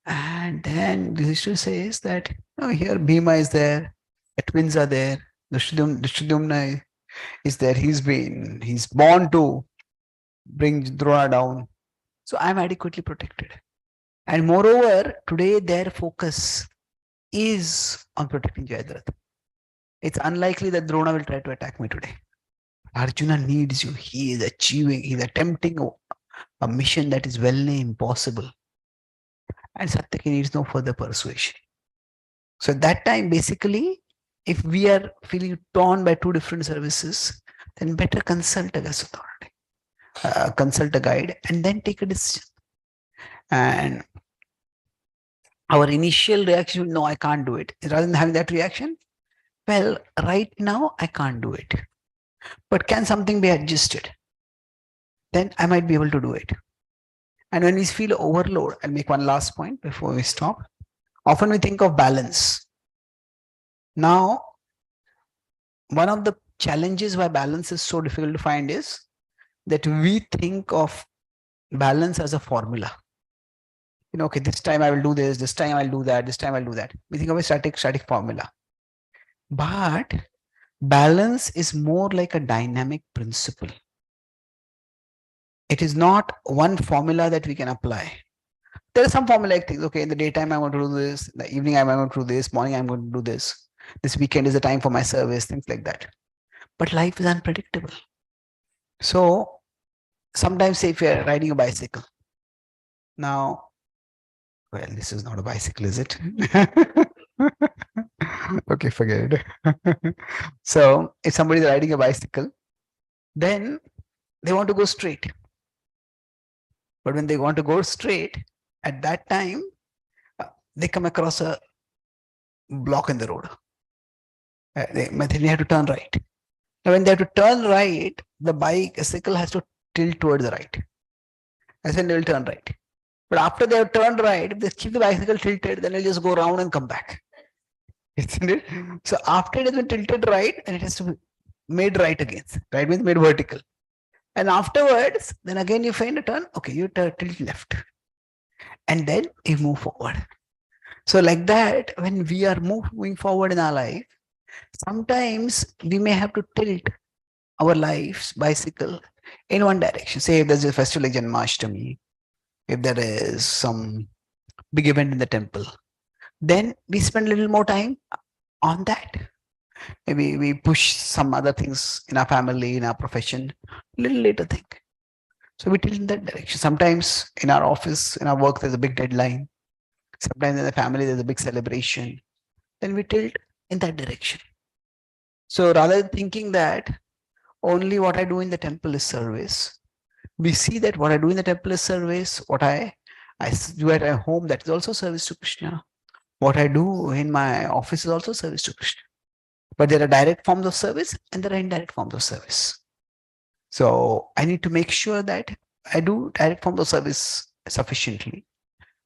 And then Yudhishthira says that, here Bhima is there, the twins are there, Drishtadyumna is there, he's born to bring Drona down. So I'm adequately protected. And moreover, today their focus is on protecting Jayadratha. It's unlikely that Drona will try to attack me today. Arjuna needs you. He's attempting a mission that is well-nigh impossible. And Satyaki needs no further persuasion. So at that time, basically, if we are feeling torn by two different services, then better consult a guest authority, consult a guide, and then take a decision. And our initial reaction, no, I can't do it. Rather than having that reaction, well, right now, I can't do it. But can something be adjusted? Then I might be able to do it. And when we feel overload, I'll make one last point before we stop. Often we think of balance. Now, one of the challenges why balance is so difficult to find is that we think of balance as a formula. You know, okay, this time I will do this time I'll do that, this time I'll do that. We think of a static formula. But balance is more like a dynamic principle. It is not one formula that we can apply. There are some formulaic things. Okay, in the daytime I'm going to do this, in the evening I'm going to do this, morning I'm going to do this. This weekend is the time for my service, things like that. But life is unpredictable. So sometimes, say if you're riding a bicycle. Now, well, this is not a bicycle, is it? Okay, forget it. So if somebody is riding a bicycle, then they want to go straight. But when they want to go straight, at that time, they come across a block in the road. They have to turn right. Now, when they have to turn right, the bicycle has to tilt towards the right. And then they will turn right. But after they have turned right, if they keep the bicycle tilted, then they'll just go around and come back. Isn't it? So after it has been tilted right, then it has to be made right again. Right means made vertical. And afterwards, then again you find a turn. Okay, you tilt left. And then you move forward. So like that, when we are moving forward in our life, sometimes we may have to tilt our life's bicycle in one direction. Say if there's a festival like Janmashtami, if there is some big event in the temple, then we spend a little more time on that. Maybe we push some other things in our family, in our profession, a little later thing. So we tilt in that direction. Sometimes in our office, in our work, there's a big deadline. Sometimes in the family, there's a big celebration. Then we tilt in that direction. So rather than thinking that only what I do in the temple is service, we see that what I do in the temple is service, what I do at my home, that is also service to Krishna. What I do in my office is also service to Krishna. But there are direct forms of service and there are indirect forms of service. So I need to make sure that I do direct forms of service sufficiently.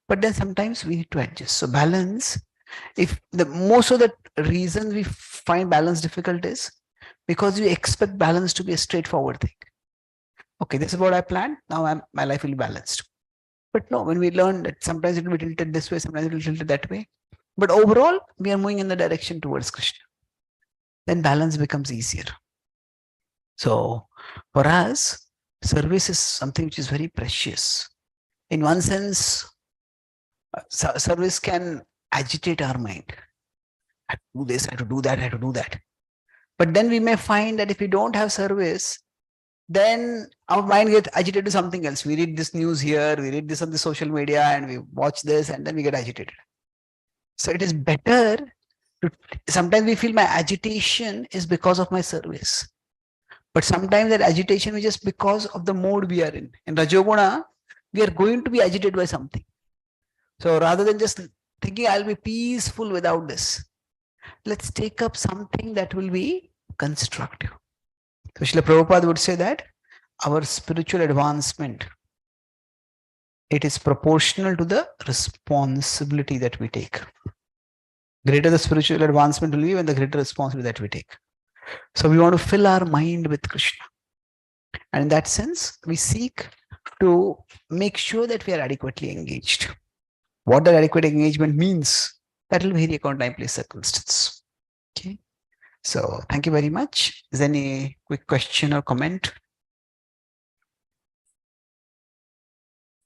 But then sometimes we need to adjust. So balance, if the most of the reasons we find balance difficult is because we expect balance to be a straightforward thing. Okay, this is what I planned. Now my life will be balanced. But no, when we learn that sometimes it will be tilted this way, sometimes it will be tilted that way. But overall, we are moving in the direction towards Krishna. Then balance becomes easier. So for us, service is something which is very precious. In one sense, service can agitate our mind. I have to do this, I have to do that, I have to do that. But then we may find that if we don't have service, then our mind gets agitated to something else. We read this news here, we read this on the social media, and we watch this, and then we get agitated. So it is better to, sometimes we feel my agitation is because of my service. But sometimes that agitation is just because of the mode we are in. In Rajoguna, we are going to be agitated by something. So rather than just thinking I'll be peaceful without this, let's take up something that will be constructive. So Srila Prabhupada would say that our spiritual advancement, it is proportional to the responsibility that we take. Greater the spiritual advancement will be when the greater responsibility that we take. So we want to fill our mind with Krishna. And in that sense, we seek to make sure that we are adequately engaged. What that adequate engagement means, that will vary according to time, place, circumstance. Okay. So thank you very much. Is there any quick question or comment?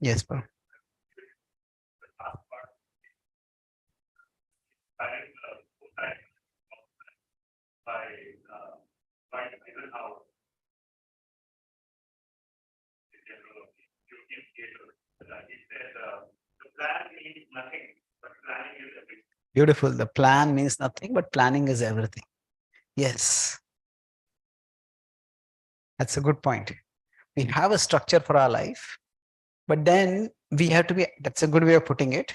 Yes, bro. Beautiful. The plan means nothing, but planning is everything. Yes. That's a good point. We have a structure for our life, but then we have to be, that's a good way of putting it.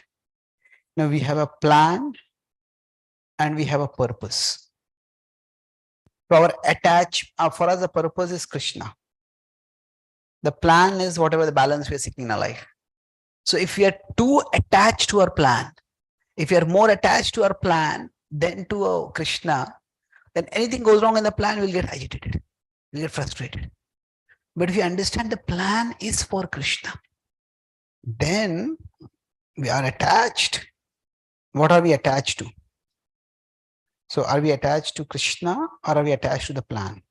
Now we have a plan and we have a purpose. For us, the purpose is Krishna. The plan is whatever the balance we are seeking in our life. So if we are too attached to our plan, if we are more attached to our plan then to Krishna, then anything goes wrong in the plan, we'll get agitated, we'll get frustrated. But if you understand the plan is for Krishna, then we are attached. What are we attached to? So are we attached to Krishna or are we attached to the plan?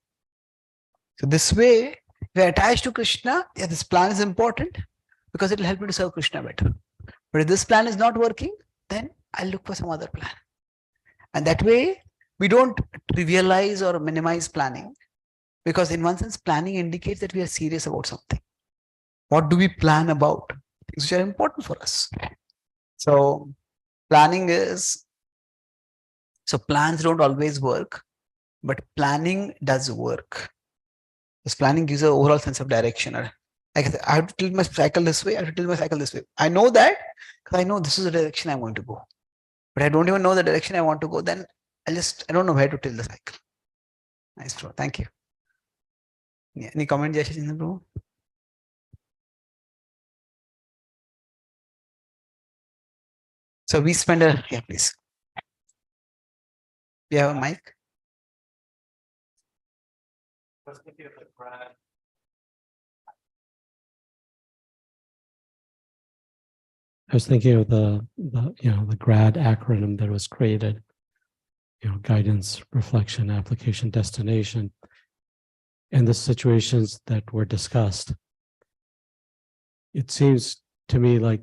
So this way, we are attached to Krishna. Yeah, this plan is important because it will help me to serve Krishna better. But if this plan is not working, then I'll look for some other plan. And that way, we don't trivialize or minimize planning, because in one sense, planning indicates that we are serious about something. What do we plan about? Things which are important for us. So planning is, so plans don't always work, but planning does work. This planning gives an overall sense of direction. Like I said, I have to tilt my cycle this way, I have to tilt my cycle this way. I know that because I know this is the direction I'm going to go. But I don't even know the direction I want to go, then I don't know where to tilt the cycle. Nice throw. Thank you. Yeah, any comment, Jashin, bro? So we spend a, yeah, please. We have a mic. I was thinking of the GRAD acronym that was created, guidance, reflection, application, destination, and the situations that were discussed. It seems to me like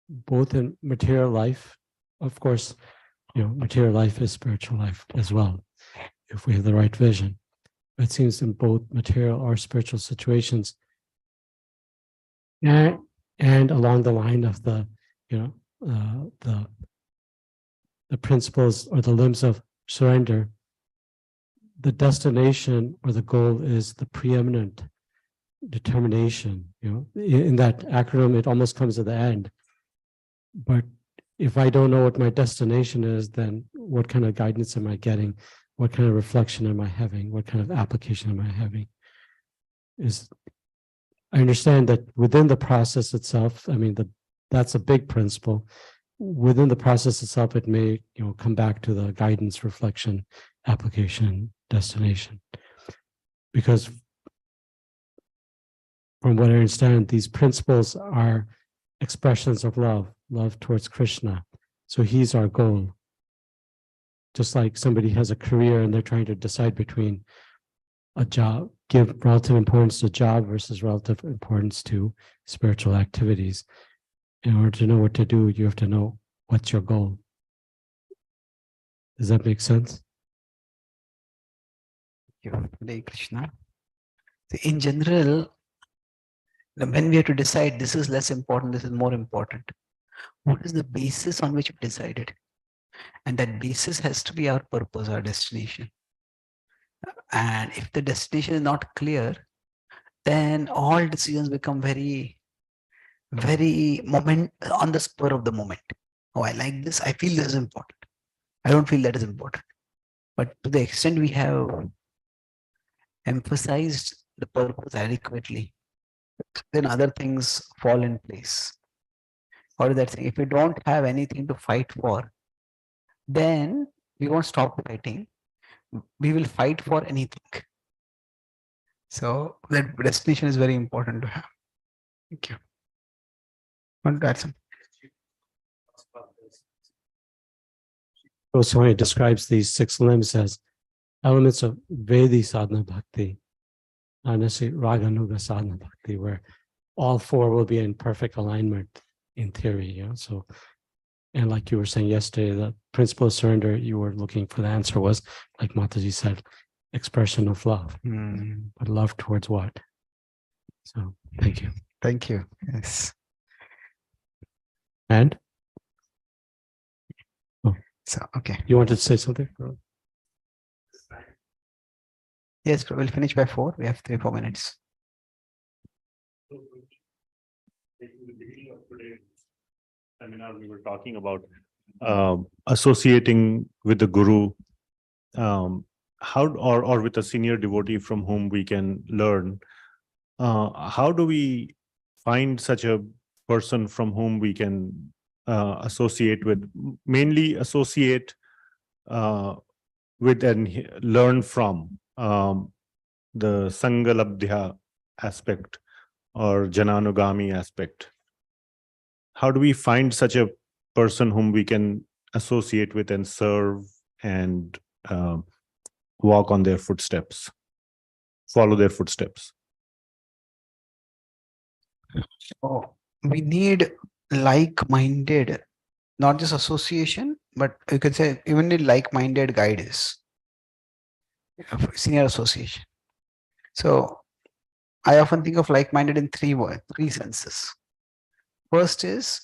both in material life, of course, material life is spiritual life as well, if we have the right vision. But it seems in both material or spiritual situations, and along the line of the principles or the limbs of surrender, the destination or the goal is the preeminent determination. In that acronym, it almost comes at the end. But if I don't know what my destination is, then what kind of guidance am I getting? What kind of reflection am I having? What kind of application am I having? I understand that within the process itself, that's a big principle. Within the process itself, it may come back to the guidance, reflection, application, destination. Because from what I understand, these principles are expressions of love towards Krishna. So he's our goal. Just like somebody has a career and they're trying to decide between a job, give relative importance to job versus relative importance to spiritual activities. In order to know what to do, you have to know what's your goal. Does that make sense? Hare Krishna. In general, when we have to decide this is less important, this is more important, what is the basis on which we decided? And that basis has to be our purpose, our destination. And if the destination is not clear, then all decisions become very, very on the spur of the moment. Oh, I like this. I feel this is important. I don't feel that is important. But to the extent we have emphasized the purpose adequately, then other things fall in place. Or that thing, if we don't have anything to fight for, then we won't stop fighting. We will fight for anything. So that destination is very important to have. Thank you. Want to add something? So he describes these 6 limbs as elements of Vedi sadhana bhakti, not necessarily Raganuga sadhana bhakti, where all 4 will be in perfect alignment in theory. So, and like you were saying yesterday, the principle of surrender you were looking for, the answer was, like Mataji said, expression of love. But love towards what? So thank you. Thank you. Yes. And? So, okay. You wanted to say something? Yes, we'll finish by 4. We have 3-4 minutes. Seminar, we were talking about associating with the guru, how or with a senior devotee from whom we can learn. How do we find such a person from whom we can associate with? Mainly associate with and learn from the Sangalabdhya aspect or Jananugami aspect? How do we find such a person whom we can associate with and serve and walk on their footsteps, follow their footsteps? Oh, we need like-minded, not just association, but you could say even the like-minded guides, senior association. So I often think of like-minded in three senses. First is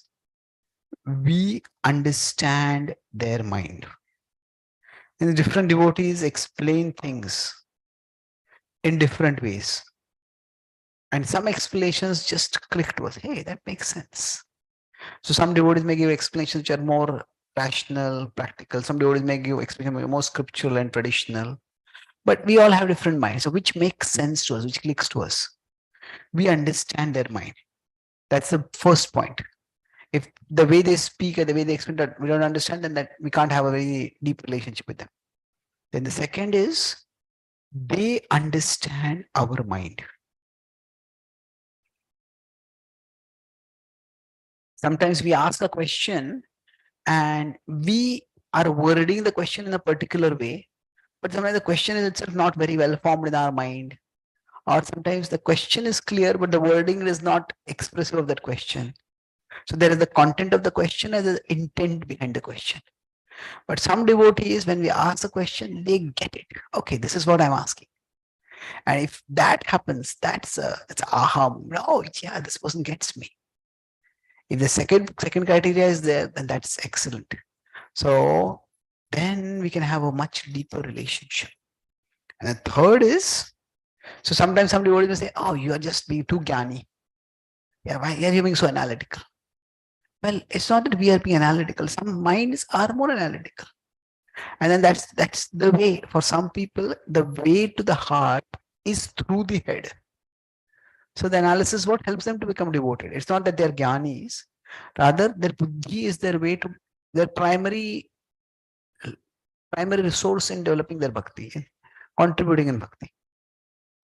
we understand their mind. And the different devotees explain things in different ways. And some explanations just click to us. Hey, that makes sense. So some devotees may give explanations which are more rational, practical. Some devotees may give explanations more scriptural and traditional. But we all have different minds. So which makes sense to us, which clicks to us. We understand their mind. That's the first point. If the way they speak or the way they explain that we don't understand, then that we can't have a very deep relationship with them. Then the second is they understand our mind. Sometimes we ask a question and we are wording the question in a particular way, but sometimes the question is itself not very well formed in our mind. Or sometimes the question is clear, but the wording is not expressive of that question. So there is the content of the question as the intent behind the question. But some devotees, when we ask a question, they get it. Okay, this is what I'm asking. And if that happens, it's aha. Oh, yeah, this person gets me. If the second criteria is there, then that's excellent. So then we can have a much deeper relationship. And the third is, so sometimes some devotees will say, oh, you are just being too jnani. Yeah, why are you being so analytical? Well, it's not that we are being analytical. Some minds are more analytical. And then that's the way. For some people, the way to the heart is through the head. So the analysis is what helps them to become devoted. It's not that they're jnanis. Rather, their buddhi is their way to their primary resource in developing their bhakti, contributing in bhakti.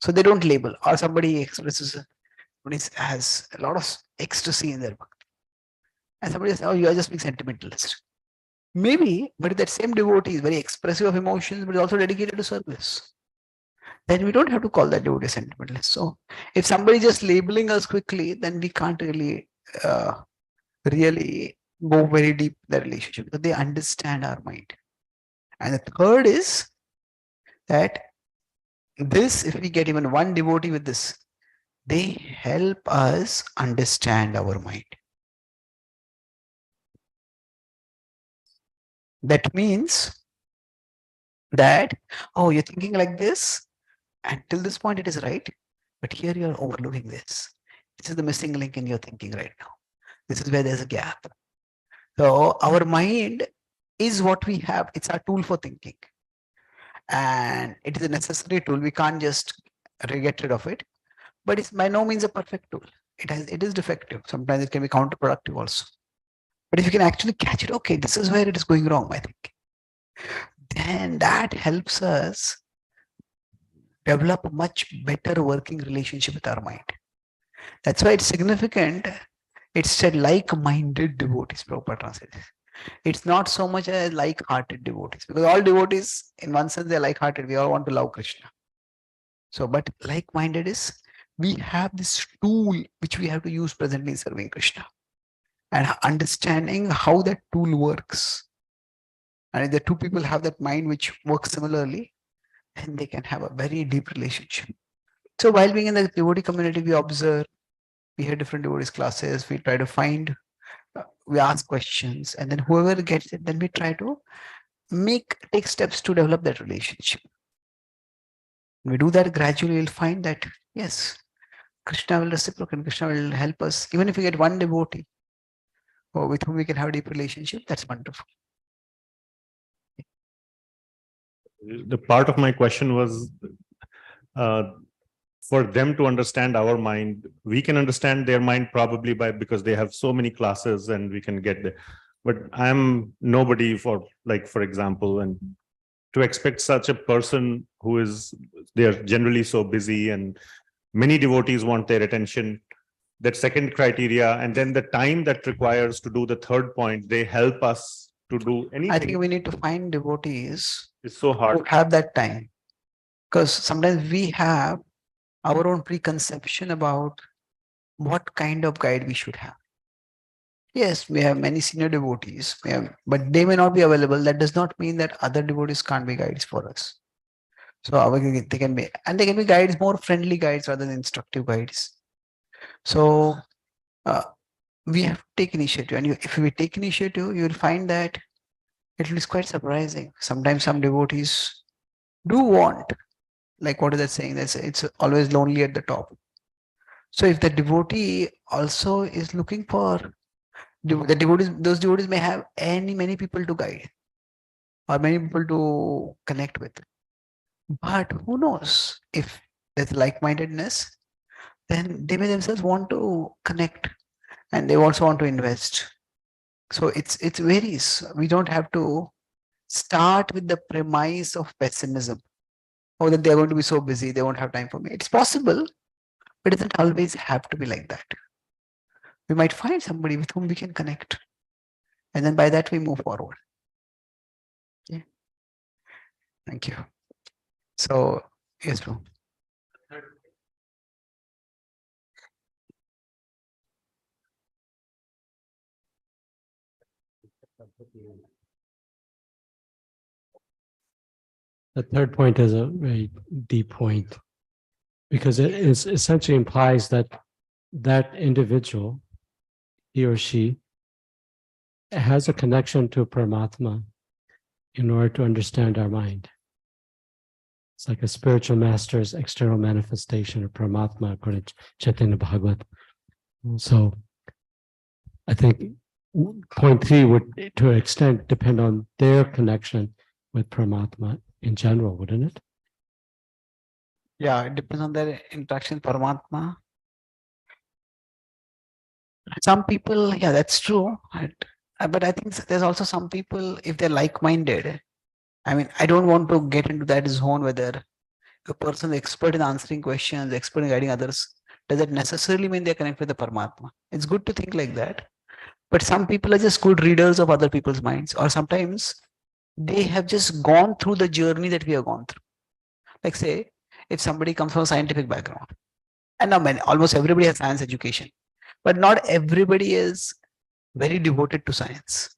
So they don't label, or somebody expresses, has a lot of ecstasy in their bhakti. And somebody says, oh, you are just being sentimentalist. Maybe, but if that same devotee is very expressive of emotions, but is also dedicated to service, then we don't have to call that devotee sentimentalist. So if somebody is just labeling us quickly, then we can't really go very deep in the relationship because they understand our mind. And the third is that this, if we get even one devotee with this, they help us understand our mind. That means that, oh, you're thinking like this, and till this point it is right, but here you're overlooking this. This is the missing link in your thinking right now. This is where there's a gap. So our mind is what we have. It's our tool for thinking. And it is a necessary tool. We can't just get rid of it. But it's by no means a perfect tool. It is defective. Sometimes it can be counterproductive also. But if you can actually catch it, okay, this is where it is going wrong, I think. Then that helps us develop a much better working relationship with our mind. That's why it's significant. It's said like-minded devotees, Prabhupada translates. It's not so much as like-hearted devotees, because all devotees, in one sense, they're like-hearted. We all want to love Krishna. So, but like-minded is, we have this tool which we have to use presently in serving Krishna, and understanding how that tool works. And if the two people have that mind which works similarly, then they can have a very deep relationship. So while being in the devotee community, we observe, we hear different devotees classes, we try to find, we ask questions, and then whoever gets it, then we try to take steps to develop that relationship. When we do that gradually, we'll find that, yes, Krishna will reciprocate, Krishna will help us. Even if we get one devotee with whom we can have a deep relationship, that's wonderful. The part of my question was for them to understand our mind. We can understand their mind probably because they have so many classes and we can get there. but I'm nobody for, like, for example, and to expect such a person who is, they're generally so busy and many devotees want their attention, that second criteria, and then the time that requires to do the third point, they help us to do anything. I think we need to find devotees It's so who hard. have that time. Because sometimes we have our own preconception about what kind of guide we should have. Yes, we have many senior devotees, but they may not be available. That does not mean that other devotees can't be guides for us. So they can be, and they can be guides, more friendly guides rather than instructive guides. So we have to take initiative, and if we take initiative, you will find that it is quite surprising. Sometimes some devotees do want, like what is that saying? It's always lonely at the top. So if the devotee also is looking for the devotees, those devotees may have many people to guide or many people to connect with. But who knows, if there's like-mindedness, then they may themselves want to connect and they also want to invest. So it varies. We don't have to start with the premise of pessimism, or that they're going to be so busy, they won't have time for me. It's possible, but it doesn't always have to be like that. We might find somebody with whom we can connect. And then by that we move forward. Okay. Thank you. So, yes, bro. The third point is a very deep point because it essentially implies that that individual, he or she, has a connection to Paramatma in order to understand our mind. It's like a spiritual master's external manifestation of Paramatma, according to Chaitanya Bhagavat. So I think point 3 would, to an extent, depend on their connection with Paramatma in general, wouldn't it? Yeah, it depends on their interaction with Paramatma. Some people, yeah, that's true. But I think there's also some people, if they're like-minded, I mean, I don't want to get into that zone whether a person is expert in answering questions, expert in guiding others, does that necessarily mean they're connected with the Paramatma? It's good to think like that. But some people are just good readers of other people's minds, or sometimes they have just gone through the journey that we have gone through. Like say, if somebody comes from a scientific background, and now almost everybody has science education, but not everybody is very devoted to science.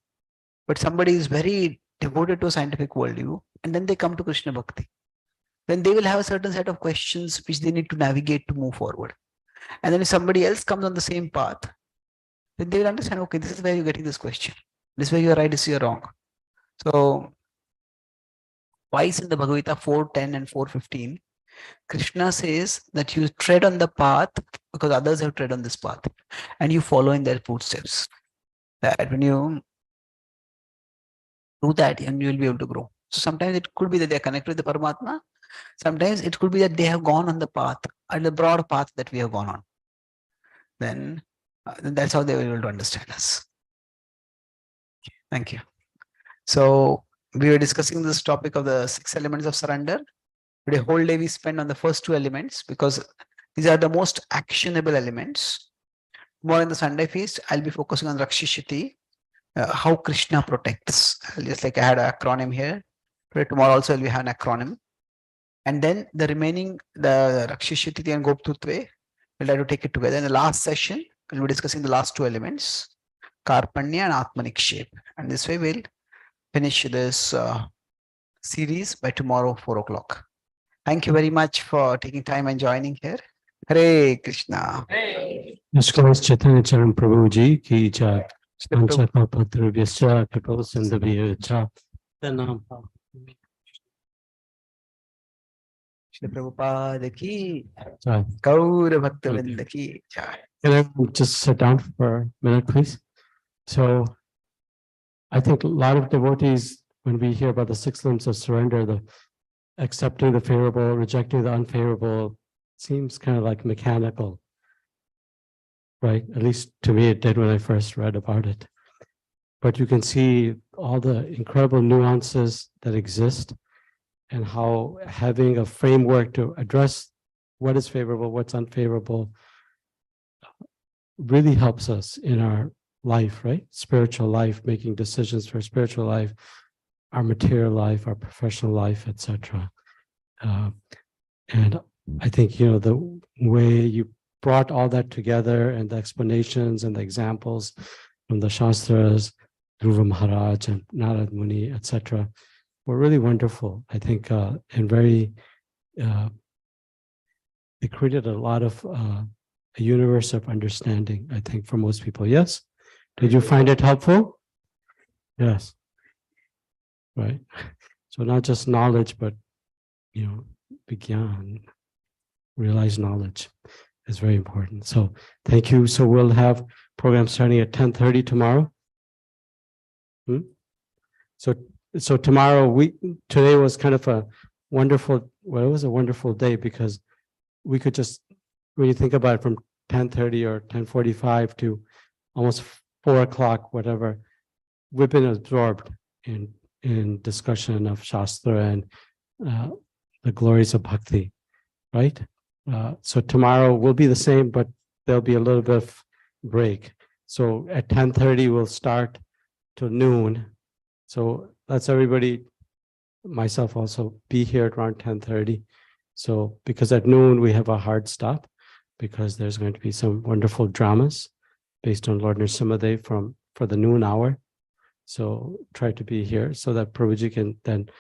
But somebody is very devoted to a scientific worldview, and then they come to Krishna Bhakti. Then they will have a certain set of questions which they need to navigate to move forward. And then if somebody else comes on the same path, then they will understand, okay, this is where you're getting this question. This is where you're right, this is you're wrong. So twice in the Bhagavad Gita 4:10 and 4:15, Krishna says that you tread on the path because others have tread on this path and you follow in their footsteps. That when you do that, and you will be able to grow. So sometimes it could be that they're connected with the Paramatma. Sometimes it could be that they have gone on the path, and the broad path that we have gone on. Then that's how they will be able to understand us. Thank you. So we were discussing this topic of the 6 elements of surrender. Today, whole day we spend on the first 2 elements because these are the most actionable elements. More in the Sunday feast, I'll be focusing on Rakshishiti, how Krishna protects. Just like I had an acronym here. Today, tomorrow also we have an acronym. And then the remaining, the Rakshishiti and Goptutve, we'll try to take it together. In the last session, we'll be discussing the last 2 elements, Karpanya and Atmanikshep. And this way we'll finish this series by tomorrow, 4 o'clock. Thank you very much for taking time and joining here. Hare Krishna. Namaskar, Chaitanya Charan Prabhuji ki jai. Anchata Patra Vyasya Kripa Sindhavya Cha. Shri Prabhupada ki Jai. Gaura Bhakta Vrinda ki jai. Can I just sit down for a minute, please? So I think a lot of devotees, when we hear about the 6 limbs of surrender, the accepting the favorable, rejecting the unfavorable, seems kind of like mechanical, right? At least to me, it did when I first read about it. but you can see all the incredible nuances that exist and how having a framework to address what is favorable, what's unfavorable, really helps us in our life, right? Spiritual life, making decisions for spiritual life, our material life, our professional life, etc. And I think, the way you brought all that together and the explanations and the examples from the Shastras, Dhruva Maharaj and Narad Muni, etc., were really wonderful. I think, and very, they created a lot of a universe of understanding, I think, for most people. Yes? Did you find it helpful? Yes. Right. So not just knowledge, but, Vigyan, realized knowledge is very important. So thank you. So we'll have program starting at 10:30 tomorrow. So tomorrow, today was kind of a wonderful, well, it was a wonderful day because we could just, when you think about it, from 10:30 or 10:45 to almost 4 o'clock, whatever, we've been absorbed in discussion of Shastra and the glories of bhakti, right? So tomorrow will be the same, but there'll be a little bit of break. So at 10:30, we'll start till noon. So let's everybody, myself also, be here at around 10:30. So because at noon we have a hard stop because there's going to be some wonderful dramas based on Lord Nrsimhadev for the noon hour. So try to be here so that Prabhuji can then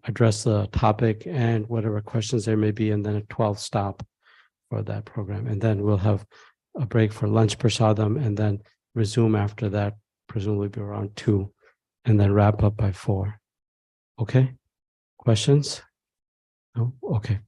address the topic and whatever questions there may be, and then a 12 stop for that program. And then we'll have a break for lunch prasadam and then resume after that, presumably be around 2, and then wrap up by 4. Okay? Questions? No? Okay.